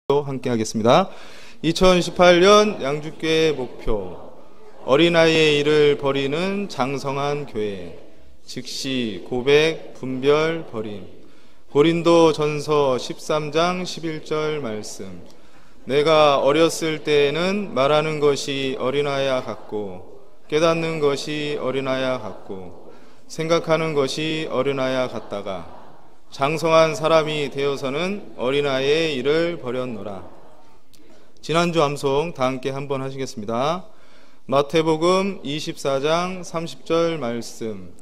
함께 하겠습니다. 2018년 양주교회 목표 어린아이의 일을 버리는 장성한 교회, 즉시 고백 분별 버림. 고린도전서 13장 11절 말씀. 내가 어렸을 때에는 말하는 것이 어린아이와 같고 깨닫는 것이 어린아이와 같고 생각하는 것이 어린아이와 같다가 장성한 사람이 되어서는 어린아이의 일을 버렸노라. 지난주 암송 다 함께 한번 하시겠습니다. 마태복음 24장 30절 말씀.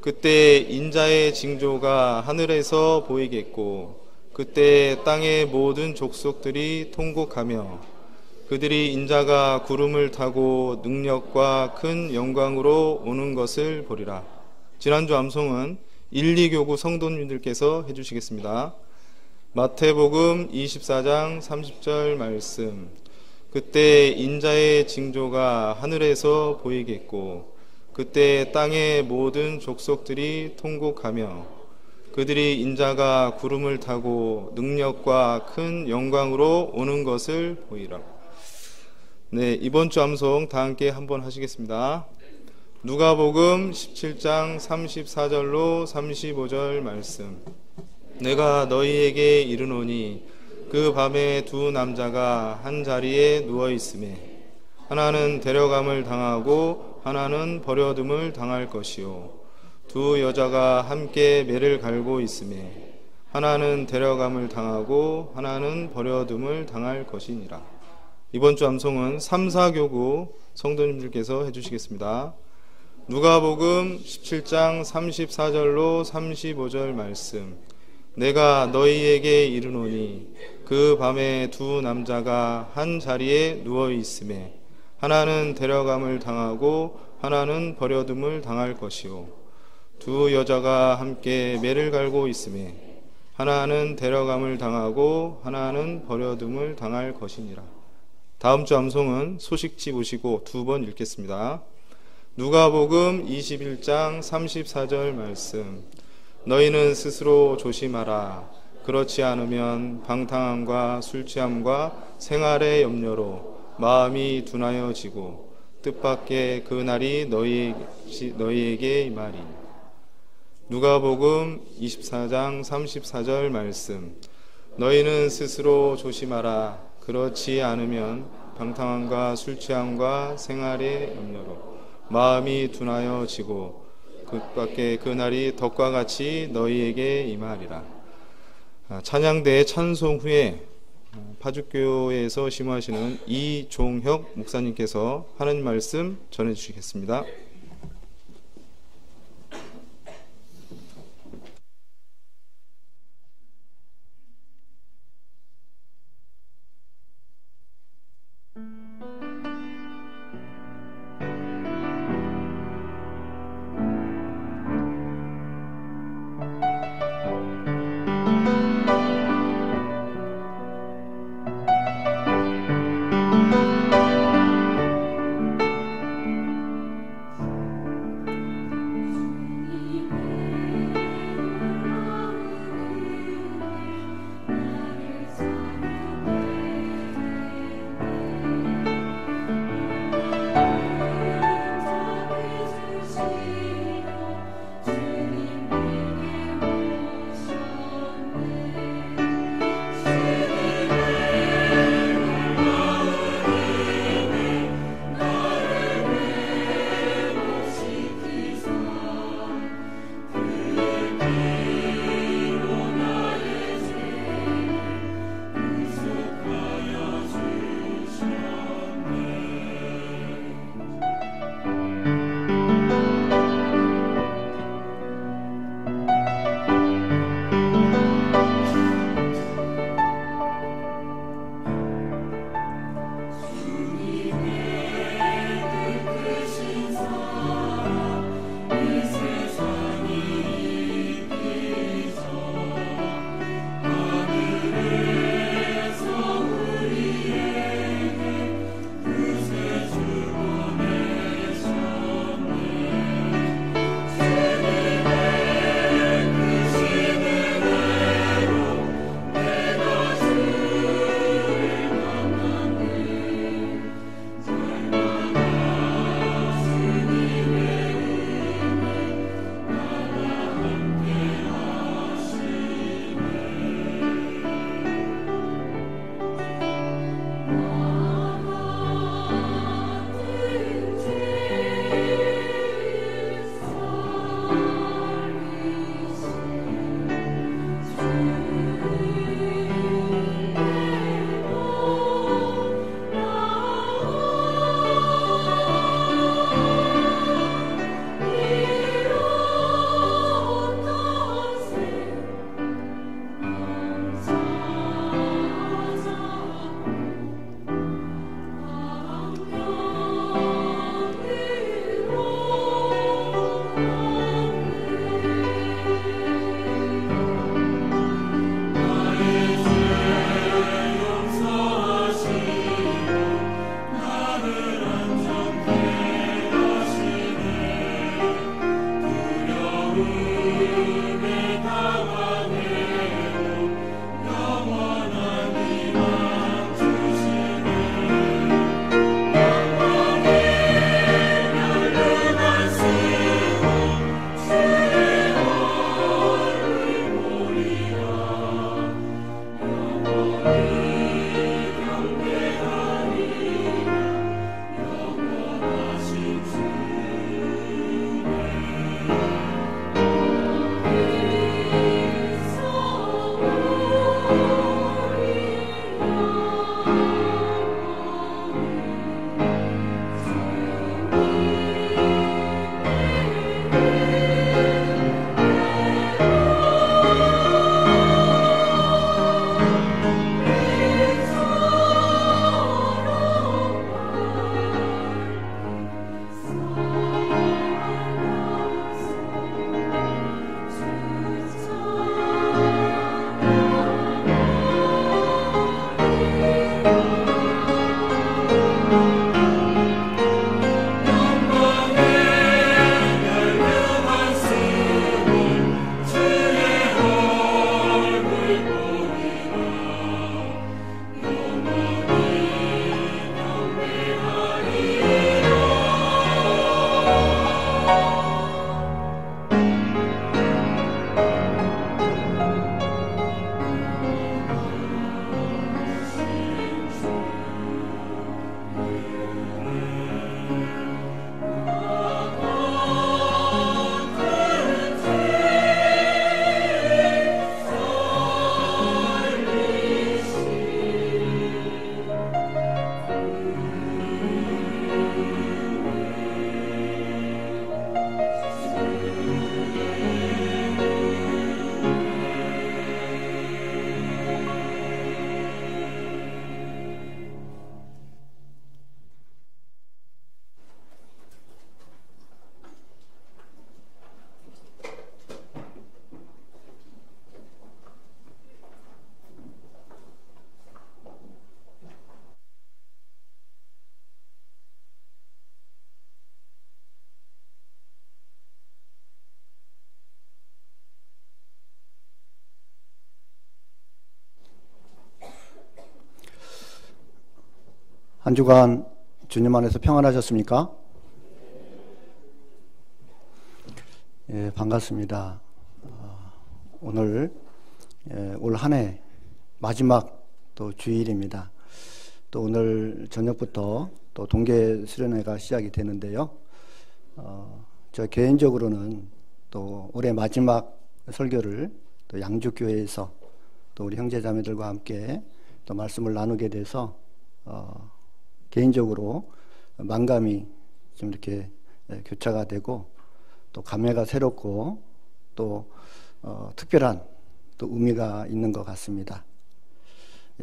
그때 인자의 징조가 하늘에서 보이겠고 그때 땅의 모든 족속들이 통곡하며 그들이 인자가 구름을 타고 능력과 큰 영광으로 오는 것을 보리라. 지난주 암송은 1, 2교구 성도님들께서 해주시겠습니다. 마태복음 24장 30절 말씀. 그때 인자의 징조가 하늘에서 보이겠고 그때 땅의 모든 족속들이 통곡하며 그들이 인자가 구름을 타고 능력과 큰 영광으로 오는 것을 보이라. 네, 이번 주 암송 다 함께 한번 하시겠습니다. 누가복음 17장 34절로 35절 말씀. 내가 너희에게 이르노니 그 밤에 두 남자가 한 자리에 누워 있으매 하나는 데려감을 당하고 하나는 버려둠을 당할 것이요 두 여자가 함께 매를 갈고 있으매 하나는 데려감을 당하고 하나는 버려둠을 당할 것이니라. 이번 주 암송은 3, 4교구 성도님들께서 해주시겠습니다. 누가복음 17장 34절로 35절 말씀. 내가 너희에게 이르노니 그 밤에 두 남자가 한 자리에 누워 있으매 하나는 데려감을 당하고 하나는 버려둠을 당할 것이요 두 여자가 함께 매를 갈고 있으매 하나는 데려감을 당하고 하나는 버려둠을 당할 것이니라. 다음 주 암송은 소식지 보시고 두 번 읽겠습니다. 누가복음 21장 34절 말씀. 너희는 스스로 조심하라. 그렇지 않으면 방탕함과 술취함과 생활의 염려로 마음이 둔하여지고 뜻밖의 그 날이 너희에게 임하리니. 누가복음 24장 34절 말씀. 너희는 스스로 조심하라. 그렇지 않으면 방탕함과 술취함과 생활의 염려로 마음이 둔하여지고 뜻밖의 그 날이 덕과 같이 너희에게 임하리라. 찬양대 찬송 후에 파주교회에서 심호하시는 이종혁 목사님께서 하는 말씀 전해주시겠습니다. 한 주간 주님 안에서 평안하셨습니까? 예, 반갑습니다. 오늘 올 한 해 마지막 또 주일입니다. 또 오늘 저녁부터 또 동계 수련회가 시작이 되는데요. 저 개인적으로는 또 올해 마지막 설교를 또 양주교회에서 또 우리 형제자매들과 함께 또 말씀을 나누게 돼서 개인적으로 만감이 좀 이렇게 교차가 되고 또 감회가 새롭고 또 특별한 또 의미가 있는 것 같습니다.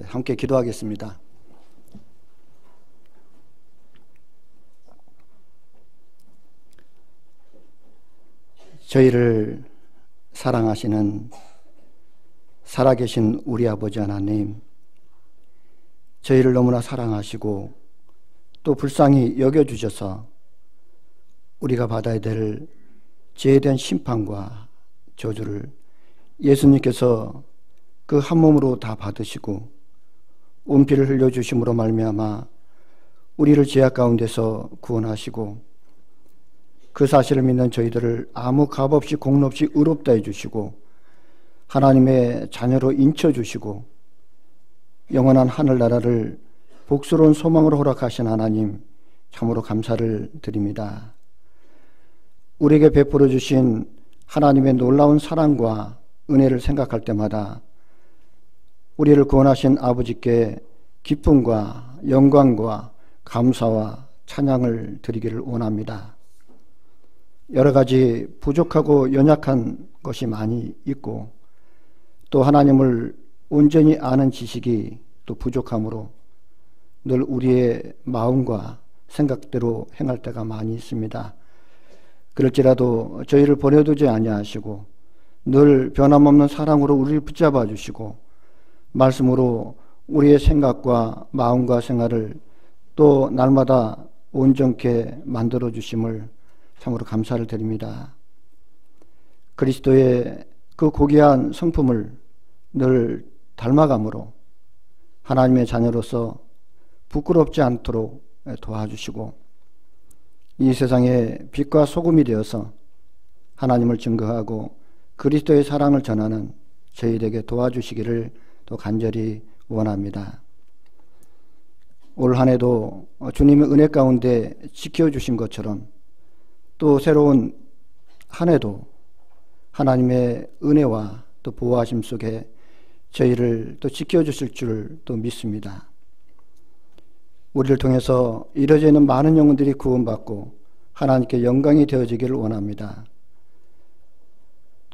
함께 기도하겠습니다. 저희를 사랑하시는 살아계신 우리 아버지 하나님, 저희를 너무나 사랑하시고 또 불쌍히 여겨주셔서 우리가 받아야 될 죄에 대한 심판과 저주를 예수님께서 그 한 몸으로 다 받으시고 온피를 흘려주심으로 말미암아 우리를 죄악 가운데서 구원하시고 그 사실을 믿는 저희들을 아무 값 없이 공로 없이 의롭다 해주시고 하나님의 자녀로 인쳐주시고 영원한 하늘나라를 복스러운 소망으로 허락하신 하나님, 참으로 감사를 드립니다. 우리에게 베풀어 주신 하나님의 놀라운 사랑과 은혜를 생각할 때마다 우리를 구원하신 아버지께 기쁨과 영광과 감사와 찬양을 드리기를 원합니다. 여러 가지 부족하고 연약한 것이 많이 있고 또 하나님을 온전히 아는 지식이 또 부족하므로 늘 우리의 마음과 생각대로 행할 때가 많이 있습니다. 그럴지라도 저희를 버려두지 아니하시고 늘 변함없는 사랑으로 우리를 붙잡아 주시고 말씀으로 우리의 생각과 마음과 생활을 또 날마다 온전케 만들어 주심을 참으로 감사를 드립니다. 그리스도의 그 고귀한 성품을 늘 닮아감으로 하나님의 자녀로서 부끄럽지 않도록 도와주시고 이 세상의 빛과 소금이 되어서 하나님을 증거하고 그리스도의 사랑을 전하는 저희에게 도와주시기를 또 간절히 원합니다. 올 한 해도 주님의 은혜 가운데 지켜주신 것처럼 또 새로운 한 해도 하나님의 은혜와 또 보호하심 속에 저희를 또 지켜주실 줄 또 믿습니다. 우리를 통해서 이루어져 있는 많은 영혼들이 구원받고 하나님께 영광이 되어지기를 원합니다.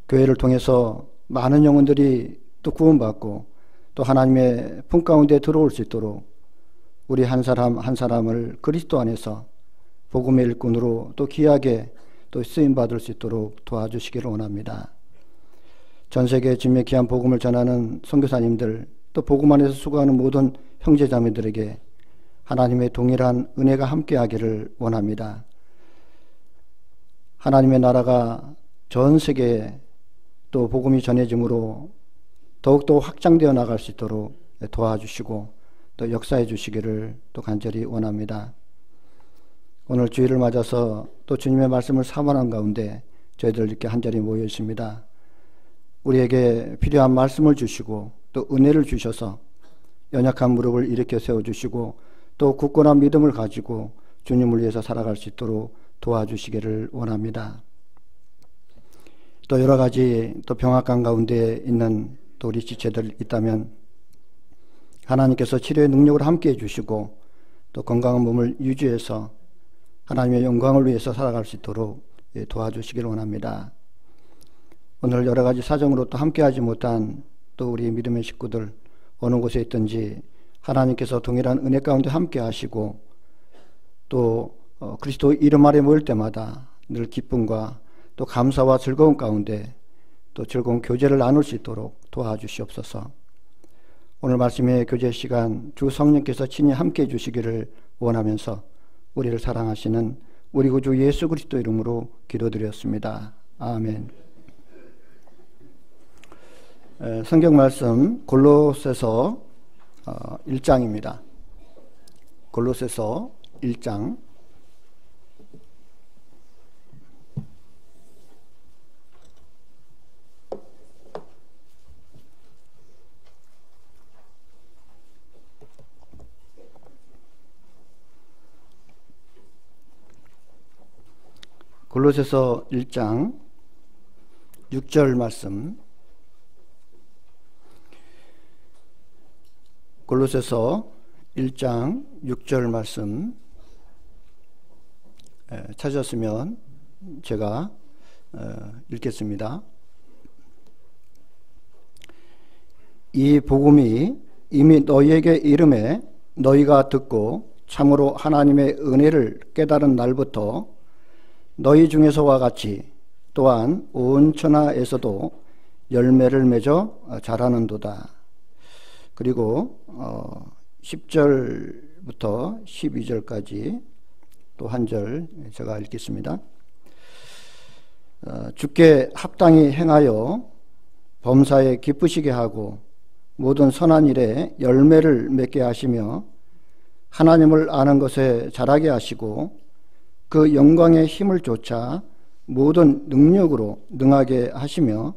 교회를 통해서 많은 영혼들이 또 구원받고 또 하나님의 품 가운데 들어올 수 있도록 우리 한 사람 한 사람을 그리스도 안에서 복음의 일꾼으로 또 귀하게 또 쓰임받을 수 있도록 도와주시기를 원합니다. 전 세계 주님의 귀한 복음을 전하는 선교사님들 또 복음 안에서 수고하는 모든 형제자매들에게 하나님의 동일한 은혜가 함께하기를 원합니다. 하나님의 나라가 전 세계에 또 복음이 전해짐으로 더욱더 확장되어 나갈 수 있도록 도와주시고 또 역사해 주시기를 또 간절히 원합니다. 오늘 주일을 맞아서 또 주님의 말씀을 사모하는 가운데 저희들 이렇게 한자리 모여 있습니다. 우리에게 필요한 말씀을 주시고 또 은혜를 주셔서 연약한 무릎을 일으켜 세워주시고 또 굳건한 믿음을 가지고 주님을 위해서 살아갈 수 있도록 도와주시기를 원합니다. 또 여러 가지 또 병학관 가운데 있는 또 우리 지체들 있다면 하나님께서 치료의 능력을 함께 해주시고 또 건강한 몸을 유지해서 하나님의 영광을 위해서 살아갈 수 있도록 도와주시기를 원합니다. 오늘 여러 가지 사정으로 또 함께하지 못한 또 우리 믿음의 식구들 어느 곳에 있든지 하나님께서 동일한 은혜 가운데 함께 하시고 또 그리스도 이름 아래 모일 때마다 늘 기쁨과 또 감사와 즐거움 가운데 또 즐거운 교제를 나눌 수 있도록 도와주시옵소서. 오늘 말씀의 교제 시간 주 성령께서 친히 함께 해주시기를 원하면서 우리를 사랑하시는 우리 구주 예수 그리스도 이름으로 기도드렸습니다. 아멘. 성경 말씀 골로새서 1장입니다. 골로새서 1장 골로새서 1장 6절 말씀. 골로새서 1장 6절 말씀 찾았으면 제가 읽겠습니다. 이 복음이 이미 너희에게 이름에 너희가 듣고 참으로 하나님의 은혜를 깨달은 날부터 너희 중에서와 같이 또한 온 천하에서도 열매를 맺어 자라는도다. 그리고 10절부터 12절까지 또 한 절 제가 읽겠습니다. 주께 합당히 행하여 범사에 기쁘시게 하고 모든 선한 일에 열매를 맺게 하시며 하나님을 아는 것에 자라게 하시고 그 영광의 힘을 쫓아 모든 능력으로 능하게 하시며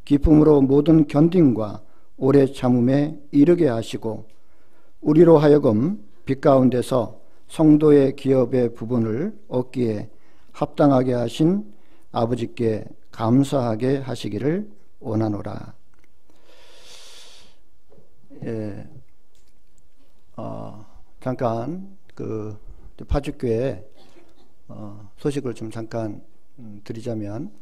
기쁨으로 모든 견딤과 오래 참음에 이르게 하시고 우리로 하여금 빛 가운데서 성도의 기업의 부분을 얻기에 합당하게 하신 아버지께 감사하게 하시기를 원하노라. 잠깐 그 파주교회 소식을 좀 잠깐 드리자면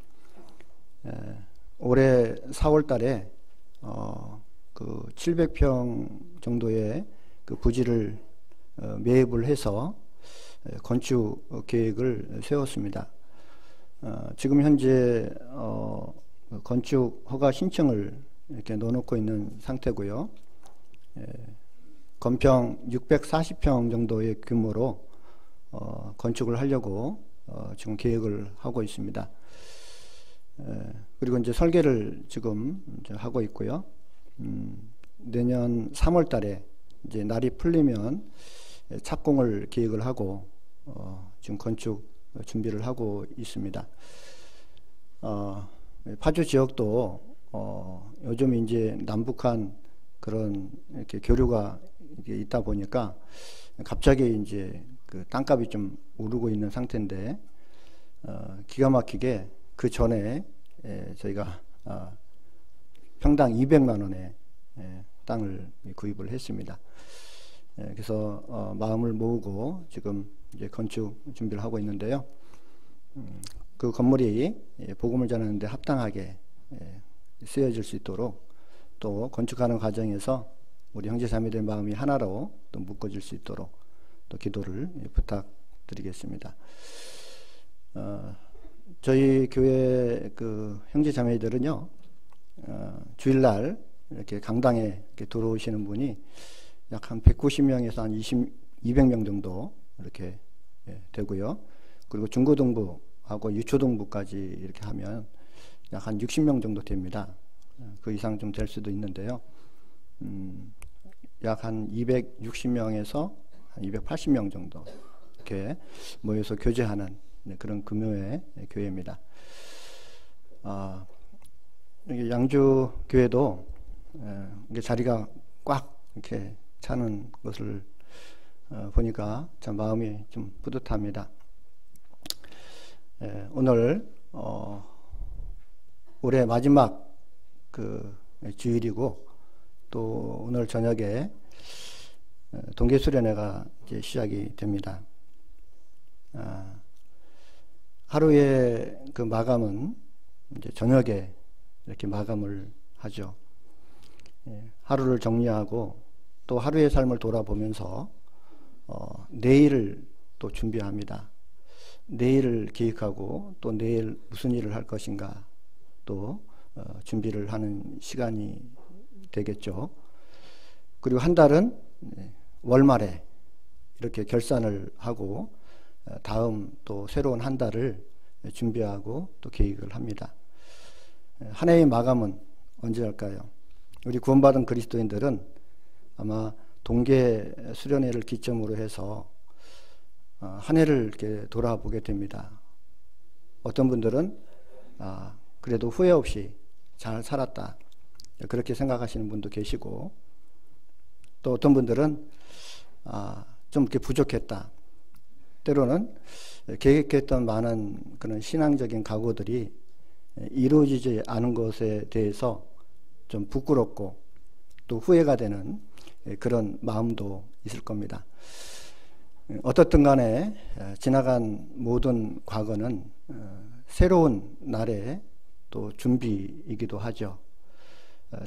올해 4월 달에 그 700평 정도의 그 부지를 매입을 해서 건축 계획을 세웠습니다. 지금 현재 건축 허가 신청을 이렇게 넣어놓고 있는 상태고요. 건평 640평 정도의 규모로 건축을 하려고 지금 계획을 하고 있습니다. 그리고 이제 설계를 지금 이제 하고 있고요. 내년 3월 달에 이제 날이 풀리면 착공을 계획을 하고 지금 건축 준비를 하고 있습니다. 파주 지역도 요즘 이제 남북한 그런 이렇게 교류가 있다 보니까 갑자기 이제 그 땅값이 좀 오르고 있는 상태인데 기가 막히게 그 전에 저희가 평당 200만 원에 땅을 구입을 했습니다. 그래서 마음을 모으고 지금 이제 건축 준비를 하고 있는데요. 그 건물이 복음을 전하는데 합당하게 쓰여질 수 있도록 또 건축하는 과정에서 우리 형제자매들 마음이 하나로 또 묶어질 수 있도록 또 기도를 부탁드리겠습니다. 저희 교회 그 형제자매들은요, 주일날 이렇게 강당에 이렇게 들어오시는 분이 약 한 190명에서 한 200명 정도 이렇게 되고요. 그리고 중고등부하고 유초등부까지 이렇게 하면 약 한 60명 정도 됩니다. 그 이상 좀 될 수도 있는데요. 약 한 260명에서 한 280명 정도 이렇게 모여서 교제하는 그런 규모의 교회입니다. 양주 교회도 자리가 꽉 이렇게 차는 것을 보니까 참 마음이 좀 뿌듯합니다. 오늘 올해 마지막 그 주일이고 또 오늘 저녁에 동계수련회가 이제 시작이 됩니다. 하루의 그 마감은 이제 저녁에 이렇게 마감을 하죠. 하루를 정리하고 또 하루의 삶을 돌아보면서 내일을 또 준비합니다. 내일을 계획하고 또 내일 무슨 일을 할 것인가 또 준비를 하는 시간이 되겠죠. 그리고 한 달은 월말에 이렇게 결산을 하고 다음 또 새로운 한 달을 준비하고 또 계획을 합니다. 한 해의 마감은 언제 할까요? 우리 구원받은 그리스도인들은 아마 동계 수련회를 기점으로 해서 한 해를 이렇게 돌아보게 됩니다. 어떤 분들은 그래도 후회 없이 잘 살았다, 그렇게 생각하시는 분도 계시고, 또 어떤 분들은 좀 이렇게 부족했다, 때로는 계획했던 많은 그런 신앙적인 각오들이 이루어지지 않은 것에 대해서 좀 부끄럽고 또 후회가 되는 그런 마음도 있을 겁니다. 어떻든 간에 지나간 모든 과거는 새로운 날의 또 준비이기도 하죠.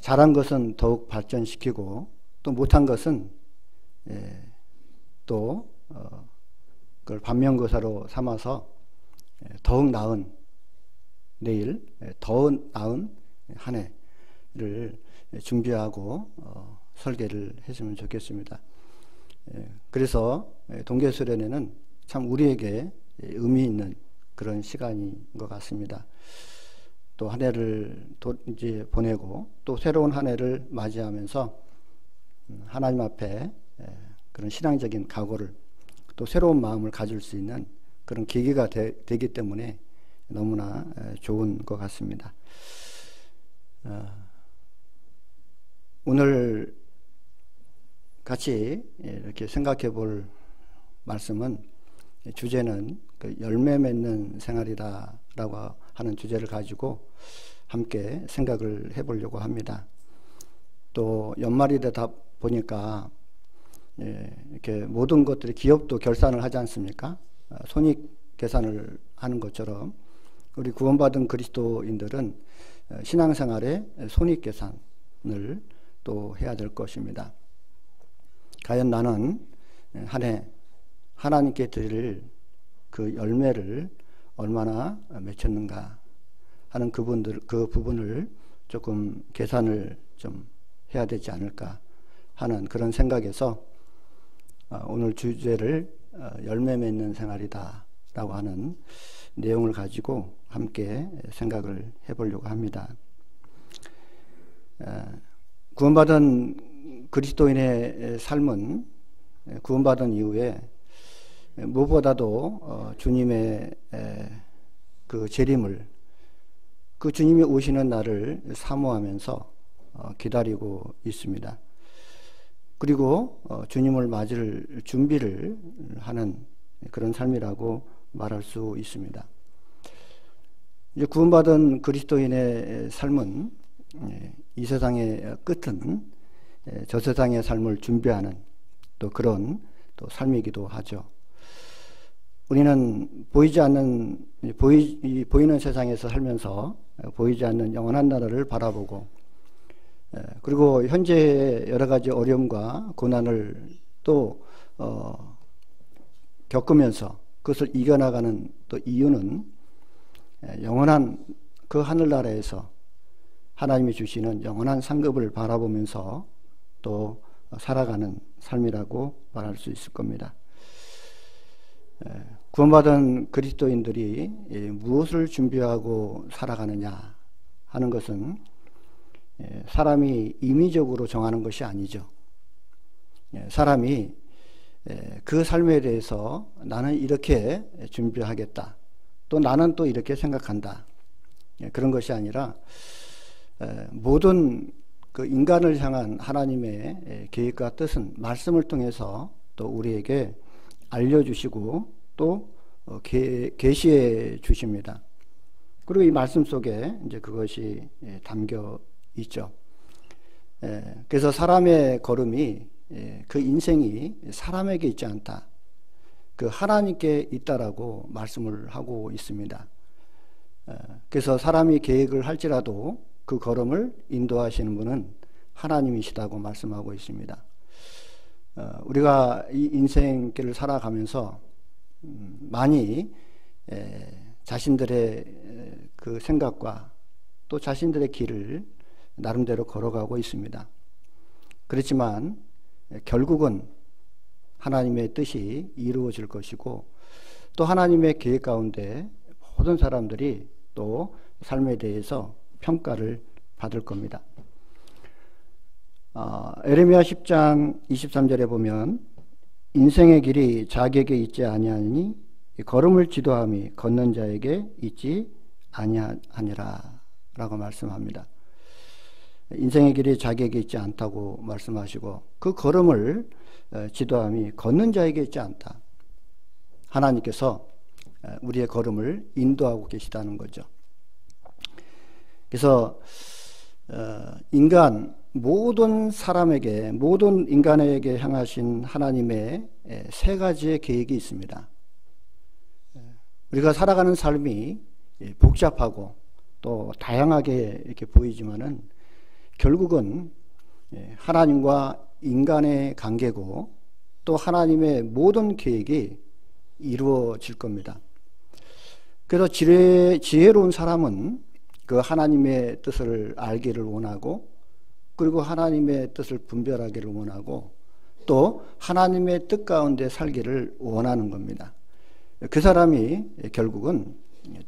잘한 것은 더욱 발전시키고 또 못한 것은 또 그걸 반면교사로 삼아서 더욱 나은 내일, 더 나은 한 해를 준비하고 설계를 했으면 좋겠습니다. 그래서 동계수련회는 참 우리에게 의미 있는 그런 시간인 것 같습니다. 또 한 해를 이제 보내고 또 새로운 한 해를 맞이하면서 하나님 앞에 그런 신앙적인 각오를 또 새로운 마음을 가질 수 있는 그런 계기가 되기 때문에 너무나 좋은 것 같습니다. 오늘 같이 이렇게 생각해 볼 말씀은, 주제는 그 열매 맺는 생활이다라고 하는 주제를 가지고 함께 생각을 해보려고 합니다. 또 연말이 되다 보니까 이렇게 모든 것들이, 기업도 결산을 하지 않습니까? 손익 계산을 하는 것처럼 우리 구원받은 그리스도인들은 신앙생활에 손익 계산을 또 해야 될 것입니다. 과연 나는 한 해 하나님께 드릴 그 열매를 얼마나 맺혔는가 하는 그 부분을 조금 계산을 좀 해야 되지 않을까 하는 그런 생각에서 오늘 주제를 열매 맺는 생활이다 라고 하는 내용을 가지고 함께 생각을 해보려고 합니다. 구원받은 그리스도인의 삶은 구원받은 이후에 무엇보다도 주님의 그 재림을, 그 주님이 오시는 날을 사모하면서 기다리고 있습니다. 그리고 주님을 맞을 준비를 하는 그런 삶이라고 말할 수 있습니다. 이제 구원받은 그리스도인의 삶은 이 세상의 끝은 저 세상의 삶을 준비하는 또 그런 또 삶이기도 하죠. 우리는 보이는 세상에서 살면서 보이지 않는 영원한 나라를 바라보고, 그리고 현재의 여러 가지 어려움과 고난을 또 겪으면서 그것을 이겨나가는 또 이유는 영원한 그 하늘나라에서 하나님이 주시는 영원한 상급을 바라보면서 또 살아가는 삶이라고 말할 수 있을 겁니다. 구원받은 그리스도인들이 무엇을 준비하고 살아가느냐 하는 것은 사람이 임의적으로 정하는 것이 아니죠. 사람이 그 삶에 대해서 나는 이렇게 준비하겠다, 또 나는 또 이렇게 생각한다, 그런 것이 아니라 모든 그 인간을 향한 하나님의 계획과 뜻은 말씀을 통해서 또 우리에게 알려주시고 또 계시해 주십니다. 그리고 이 말씀 속에 이제 그것이 담겨 있죠. 그래서 사람의 걸음이, 그 인생이 사람에게 있지 않다, 그 하나님께 있다라고 말씀을 하고 있습니다. 그래서 사람이 계획을 할지라도 그 걸음을 인도하시는 분은 하나님이시다고 말씀하고 있습니다. 우리가 이 인생길을 살아가면서 많이 자신들의 그 생각과 또 자신들의 길을 나름대로 걸어가고 있습니다. 그렇지만 결국은 하나님의 뜻이 이루어질 것이고, 또 하나님의 계획 가운데 모든 사람들이 또 삶에 대해서 평가를 받을 겁니다. 에레미야 10장 23절에 보면 인생의 길이 자기에게 있지 아니하니 걸음을 지도함이 걷는 자에게 있지 아니하니라 라고 말씀합니다. 인생의 길이 자기에게 있지 않다고 말씀하시고 그 걸음을 지도함이 걷는 자에게 있지 않다. 하나님께서 우리의 걸음을 인도하고 계시다는 거죠. 그래서 모든 사람에게, 모든 인간에게 향하신 하나님의 세 가지의 계획이 있습니다. 우리가 살아가는 삶이 복잡하고 또 다양하게 이렇게 보이지만은 결국은 하나님과 인간의 관계고 또 하나님의 모든 계획이 이루어질 겁니다. 그래서 지혜로운 사람은 그 하나님의 뜻을 알기를 원하고 그리고 하나님의 뜻을 분별하기를 원하고 또 하나님의 뜻 가운데 살기를 원하는 겁니다. 그 사람이 결국은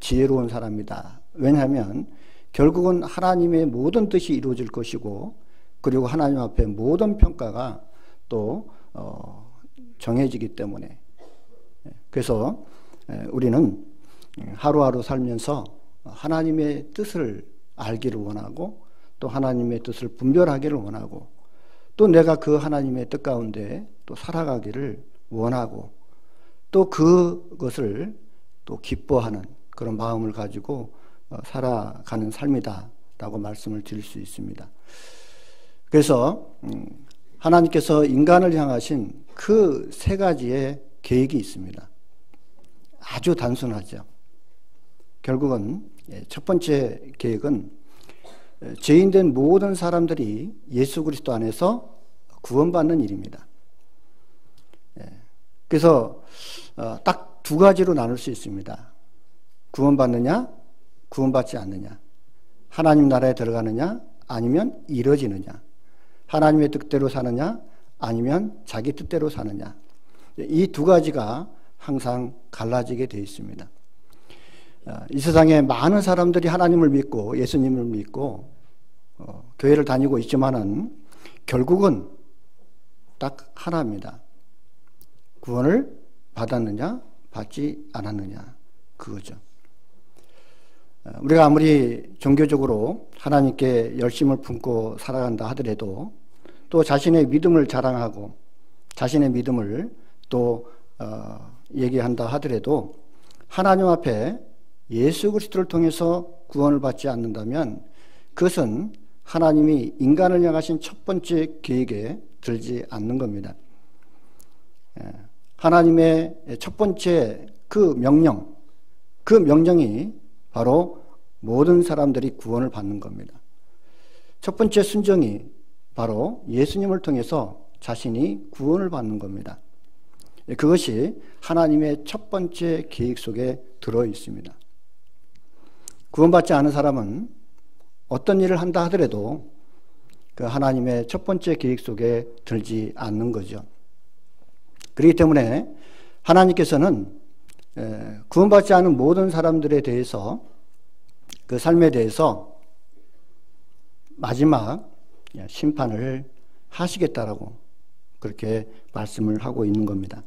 지혜로운 사람이다. 왜냐하면 결국은 하나님의 모든 뜻이 이루어질 것이고 그리고 하나님 앞에 모든 평가가 또 정해지기 때문에 그래서 우리는 하루하루 살면서 하나님의 뜻을 알기를 원하고 또 하나님의 뜻을 분별하기를 원하고 또 내가 그 하나님의 뜻 가운데 또 살아가기를 원하고 또 그것을 또 기뻐하는 그런 마음을 가지고 살아가는 삶이다라고 말씀을 드릴 수 있습니다. 그래서 하나님께서 인간을 향하신 그 세 가지의 계획이 있습니다. 아주 단순하죠. 결국은 첫 번째 계획은 죄인된 모든 사람들이 예수 그리스도 안에서 구원받는 일입니다. 그래서 딱 두 가지로 나눌 수 있습니다. 구원받느냐, 구원받지 않느냐. 하나님 나라에 들어가느냐, 아니면 이뤄지느냐. 하나님의 뜻대로 사느냐, 아니면 자기 뜻대로 사느냐. 이 두 가지가 항상 갈라지게 되어 있습니다. 이 세상에 많은 사람들이 하나님을 믿고 예수님을 믿고 교회를 다니고 있지만은 결국은 딱 하나입니다. 구원을 받았느냐, 받지 않았느냐, 그거죠. 우리가 아무리 종교적으로 하나님께 열심을 품고 살아간다 하더라도 또 자신의 믿음을 자랑하고 자신의 믿음을 또 얘기한다 하더라도 하나님 앞에 예수 그리스도를 통해서 구원을 받지 않는다면 그것은 하나님이 인간을 향하신 첫 번째 계획에 들지 않는 겁니다. 하나님의 첫 번째 그 명령이 바로 모든 사람들이 구원을 받는 겁니다. 첫 번째 순종이 바로 예수님을 통해서 자신이 구원을 받는 겁니다. 그것이 하나님의 첫 번째 계획 속에 들어 있습니다. 구원받지 않은 사람은 어떤 일을 한다 하더라도 그 하나님의 첫 번째 계획 속에 들지 않는 거죠. 그렇기 때문에 하나님께서는 구원받지 않은 모든 사람들에 대해서 그 삶에 대해서 마지막 심판을 하시겠다라고 그렇게 말씀을 하고 있는 겁니다.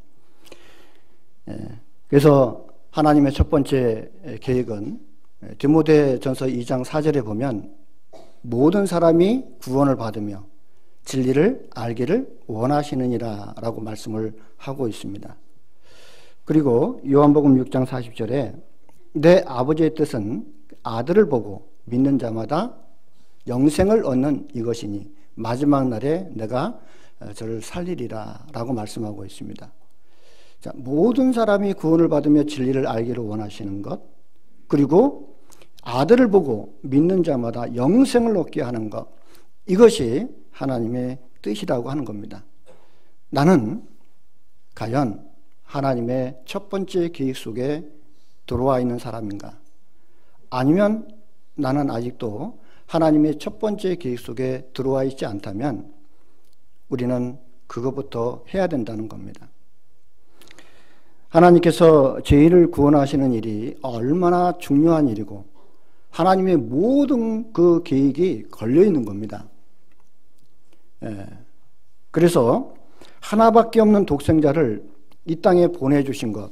그래서 하나님의 첫 번째 계획은 디모데전서 2장 4절에 보면 모든 사람이 구원을 받으며 진리를 알기를 원하시느니라 라고 말씀을 하고 있습니다. 그리고 요한복음 6장 40절에 내 아버지의 뜻은 아들을 보고 믿는 자마다 영생을 얻는 이것이니 마지막 날에 내가 저를 살리리라 라고 말씀하고 있습니다. 자, 모든 사람이 구원을 받으며 진리를 알기를 원하시는 것, 그리고 아들을 보고 믿는 자마다 영생을 얻게 하는 것, 이것이 하나님의 뜻이라고 하는 겁니다. 나는 과연 하나님의 첫 번째 계획 속에 들어와 있는 사람인가? 아니면 나는 아직도 하나님의 첫 번째 계획 속에 들어와 있지 않다면 우리는 그것부터 해야 된다는 겁니다. 하나님께서 죄인을 구원하시는 일이 얼마나 중요한 일이고 하나님의 모든 그 계획이 걸려 있는 겁니다. 그래서 하나밖에 없는 독생자를 이 땅에 보내주신 것,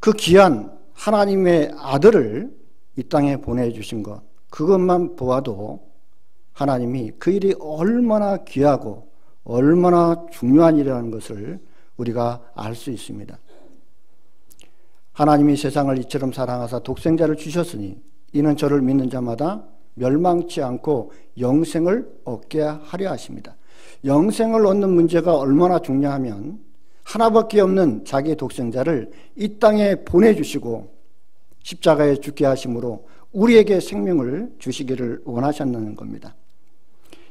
그 귀한 하나님의 아들을 이 땅에 보내주신 것, 그것만 보아도 하나님이 그 일이 얼마나 귀하고 얼마나 중요한 일이라는 것을 우리가 알 수 있습니다. 하나님이 세상을 이처럼 사랑하사 독생자를 주셨으니 이는 저를 믿는 자마다 멸망치 않고 영생을 얻게 하려 하십니다. 영생을 얻는 문제가 얼마나 중요하면 하나밖에 없는 자기의 독생자를 이 땅에 보내주시고 십자가에 죽게 하심으로 우리에게 생명을 주시기를 원하셨다는 겁니다.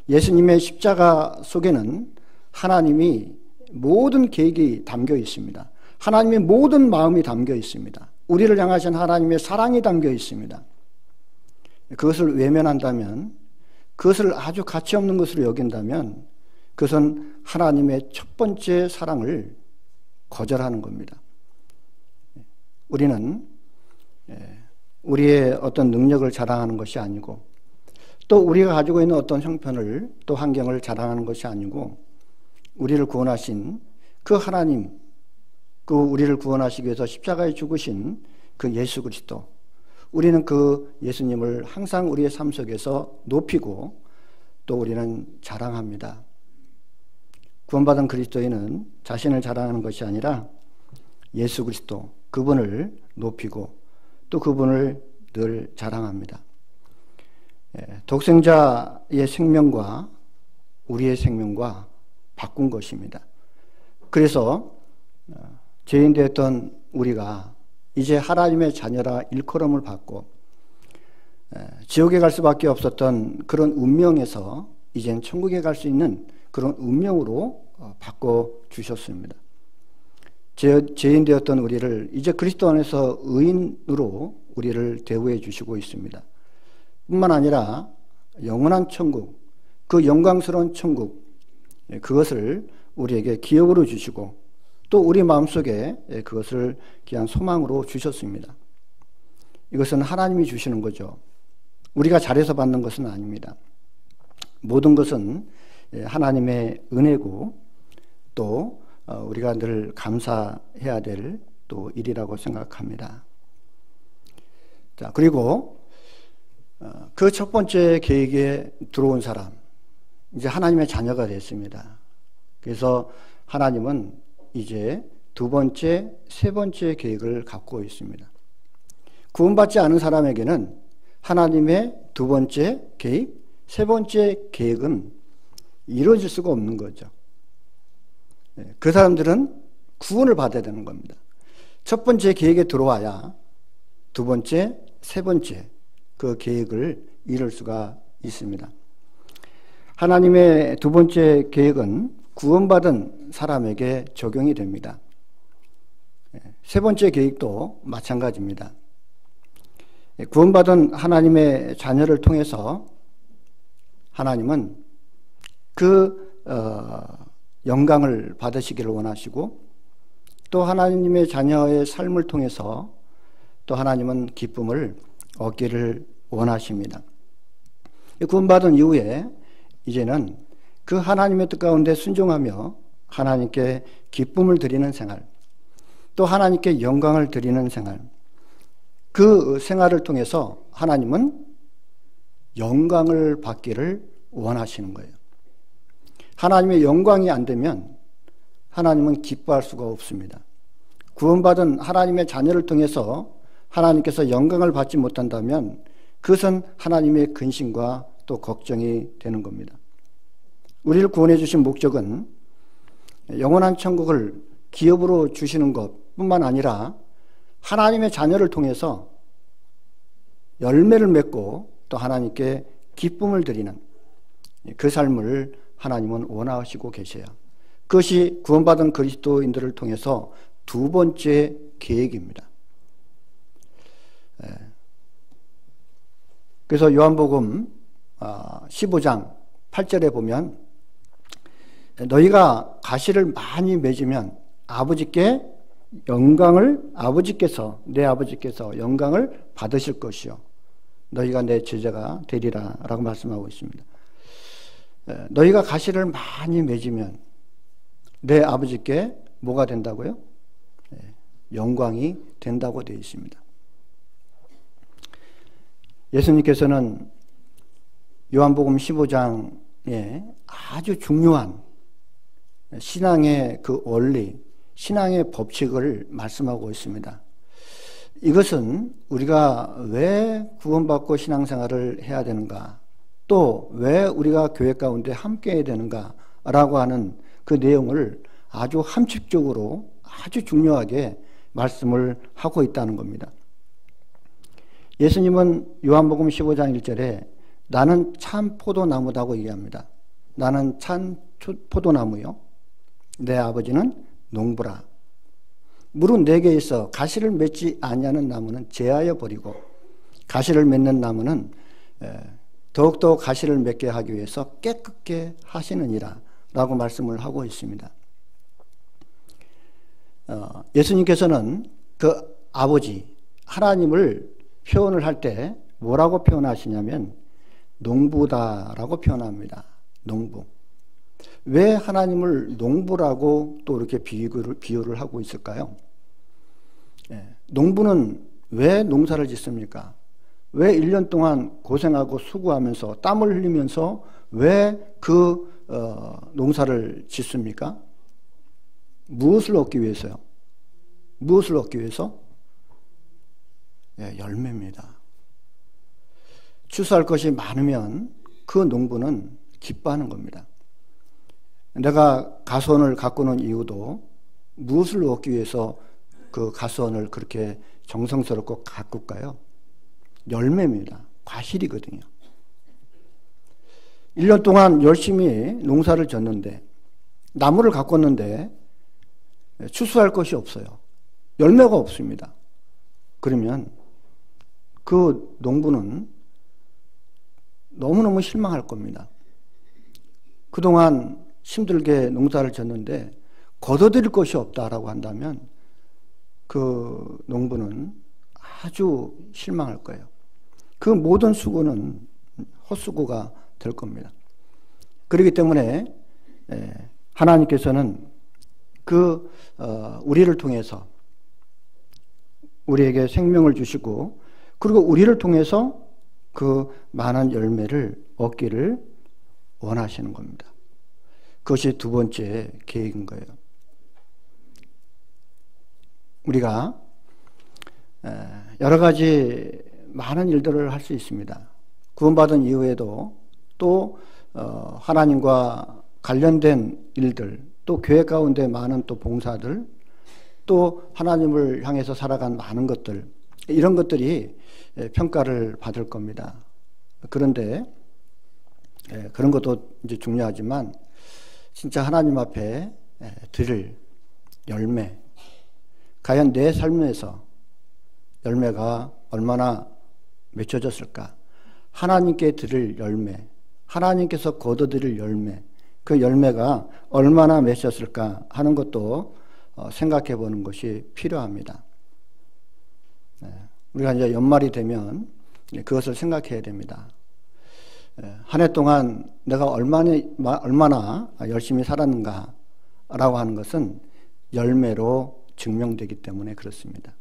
예수님의 십자가 속에는 하나님이 모든 계획이 담겨 있습니다. 하나님의 모든 마음이 담겨 있습니다. 우리를 향하신 하나님의 사랑이 담겨 있습니다. 그것을 외면한다면, 그것을 아주 가치 없는 것으로 여긴다면 그것은 하나님의 첫 번째 사랑을 거절하는 겁니다. 우리는 우리의 어떤 능력을 자랑하는 것이 아니고 또 우리가 가지고 있는 어떤 형편을 또 환경을 자랑하는 것이 아니고 우리를 구원하신 그 하나님, 그 우리를 구원하시기 위해서 십자가에 죽으신 그 예수 그리스도, 우리는 그 예수님을 항상 우리의 삶 속에서 높이고 또 우리는 자랑합니다. 구원받은 그리스도인은 자신을 자랑하는 것이 아니라 예수 그리스도, 그분을 높이고 또 그분을 늘 자랑합니다. 독생자의 생명과 우리의 생명과 바꾼 것입니다. 그래서 죄인 되었던 우리가 이제 하나님의 자녀라 일컬음을 받고 지옥에 갈 수밖에 없었던 그런 운명에서 이젠 천국에 갈 수 있는 그런 운명으로 바꿔주셨습니다. 죄인 되었던 우리를 이제 그리스도 안에서 의인으로 우리를 대우해 주시고 있습니다. 뿐만 아니라 영원한 천국, 그 영광스러운 천국, 그것을 우리에게 기업으로 주시고 또 우리 마음속에 그것을 귀한 소망으로 주셨습니다. 이것은 하나님이 주시는 거죠. 우리가 잘해서 받는 것은 아닙니다. 모든 것은 하나님의 은혜고 또 우리가 늘 감사해야 될 또 일이라고 생각합니다. 자, 그리고 그 첫 번째 계획에 들어온 사람, 이제 하나님의 자녀가 됐습니다. 그래서 하나님은 이제 두 번째, 세 번째 계획을 갖고 있습니다. 구원받지 않은 사람에게는 하나님의 두 번째 계획, 세 번째 계획은 이루어질 수가 없는 거죠. 그 사람들은 구원을 받아야 되는 겁니다. 첫 번째 계획에 들어와야 두 번째, 세 번째 그 계획을 이룰 수가 있습니다. 하나님의 두 번째 계획은 구원받은 사람에게 적용이 됩니다. 세 번째 계획도 마찬가지입니다. 구원받은 하나님의 자녀를 통해서 하나님은 그 영광을 받으시기를 원하시고 또 하나님의 자녀의 삶을 통해서 또 하나님은 기쁨을 얻기를 원하십니다. 구원받은 이후에 이제는 그 하나님의 뜻 가운데 순종하며 하나님께 기쁨을 드리는 생활, 또 하나님께 영광을 드리는 생활, 그 생활을 통해서 하나님은 영광을 받기를 원하시는 거예요. 하나님의 영광이 안 되면 하나님은 기뻐할 수가 없습니다. 구원받은 하나님의 자녀를 통해서 하나님께서 영광을 받지 못한다면 그것은 하나님의 근심과 또 걱정이 되는 겁니다. 우리를 구원해 주신 목적은 영원한 천국을 기업으로 주시는 것뿐만 아니라 하나님의 자녀를 통해서 열매를 맺고 또 하나님께 기쁨을 드리는 그 삶을 하나님은 원하시고 계셔요. 그것이 구원받은 그리스도인들을 통해서 두 번째 계획입니다. 그래서 요한복음 15장 8절에 보면 너희가 가시를 많이 맺으면 아버지께 영광을 내 아버지께서 영광을 받으실 것이요 너희가 내 제자가 되리라 라고 말씀하고 있습니다. 너희가 가시를 많이 맺으면 내 아버지께 뭐가 된다고요? 영광이 된다고 되어 있습니다. 예수님께서는 요한복음 15장에 아주 중요한 신앙의 그 원리, 신앙의 법칙을 말씀하고 있습니다. 이것은 우리가 왜 구원받고 신앙생활을 해야 되는가, 또 왜 우리가 교회 가운데 함께 해야 되는가 라고 하는 그 내용을 아주 함축적으로 아주 중요하게 말씀을 하고 있다는 겁니다. 예수님은 요한복음 15장 1절에 나는 참 포도나무다고 얘기합니다. 나는 참 포도나무요, 내 아버지는 농부라. 무릇 내게 있어 가시를 맺지 아니하는 나무는 제하여 버리고 가시를 맺는 나무는 더욱더 가시를 맺게 하기 위해서 깨끗게 하시느니라 라고 말씀을 하고 있습니다. 예수님께서는 그 아버지 하나님을 표현을 할 때 뭐라고 표현하시냐면 농부다라고 표현합니다. 농부. 왜 하나님을 농부라고 또 이렇게 비유를 하고 있을까요? 농부는 왜 농사를 짓습니까? 왜 1년 동안 고생하고 수고하면서 땀을 흘리면서 왜 그 농사를 짓습니까? 무엇을 얻기 위해서요? 무엇을 얻기 위해서? 열매입니다. 추수할 것이 많으면 그 농부는 기뻐하는 겁니다. 내가 가수원을 가꾸는 이유도 무엇을 얻기 위해서 그 가수원을 그렇게 정성스럽고 가꿀까요? 열매입니다. 과실이거든요. 1년 동안 열심히 농사를 졌는데, 나무를 가꿨는데 추수할 것이 없어요. 열매가 없습니다. 그러면 그 농부는 너무너무 실망할 겁니다. 그동안 힘들게 농사를 졌는데 거둬들일 것이 없다라고 한다면 그 농부는 아주 실망할 거예요. 그 모든 수고는 헛수고가 될 겁니다. 그렇기 때문에 하나님께서는 우리를 통해서 우리에게 생명을 주시고, 그리고 우리를 통해서 그 많은 열매를 얻기를 원하시는 겁니다. 그것이 두 번째 계획인 거예요. 우리가 여러 가지 많은 일들을 할 수 있습니다. 구원받은 이후에도 또 하나님과 관련된 일들, 또 교회 가운데 많은 또 봉사들, 또 하나님을 향해서 살아간 많은 것들, 이런 것들이 평가를 받을 겁니다. 그런데 그런 것도 이제 중요하지만 진짜 하나님 앞에 드릴 열매, 과연 내 삶에서 열매가 얼마나 맺혀졌을까? 하나님께 드릴 열매, 하나님께서 거둬들일 열매, 그 열매가 얼마나 맺혔을까 하는 것도 생각해 보는 것이 필요합니다. 우리가 이제 연말이 되면 그것을 생각해야 됩니다. 한 해 동안 내가 얼마나 열심히 살았는가라고 하는 것은 열매로 증명되기 때문에 그렇습니다.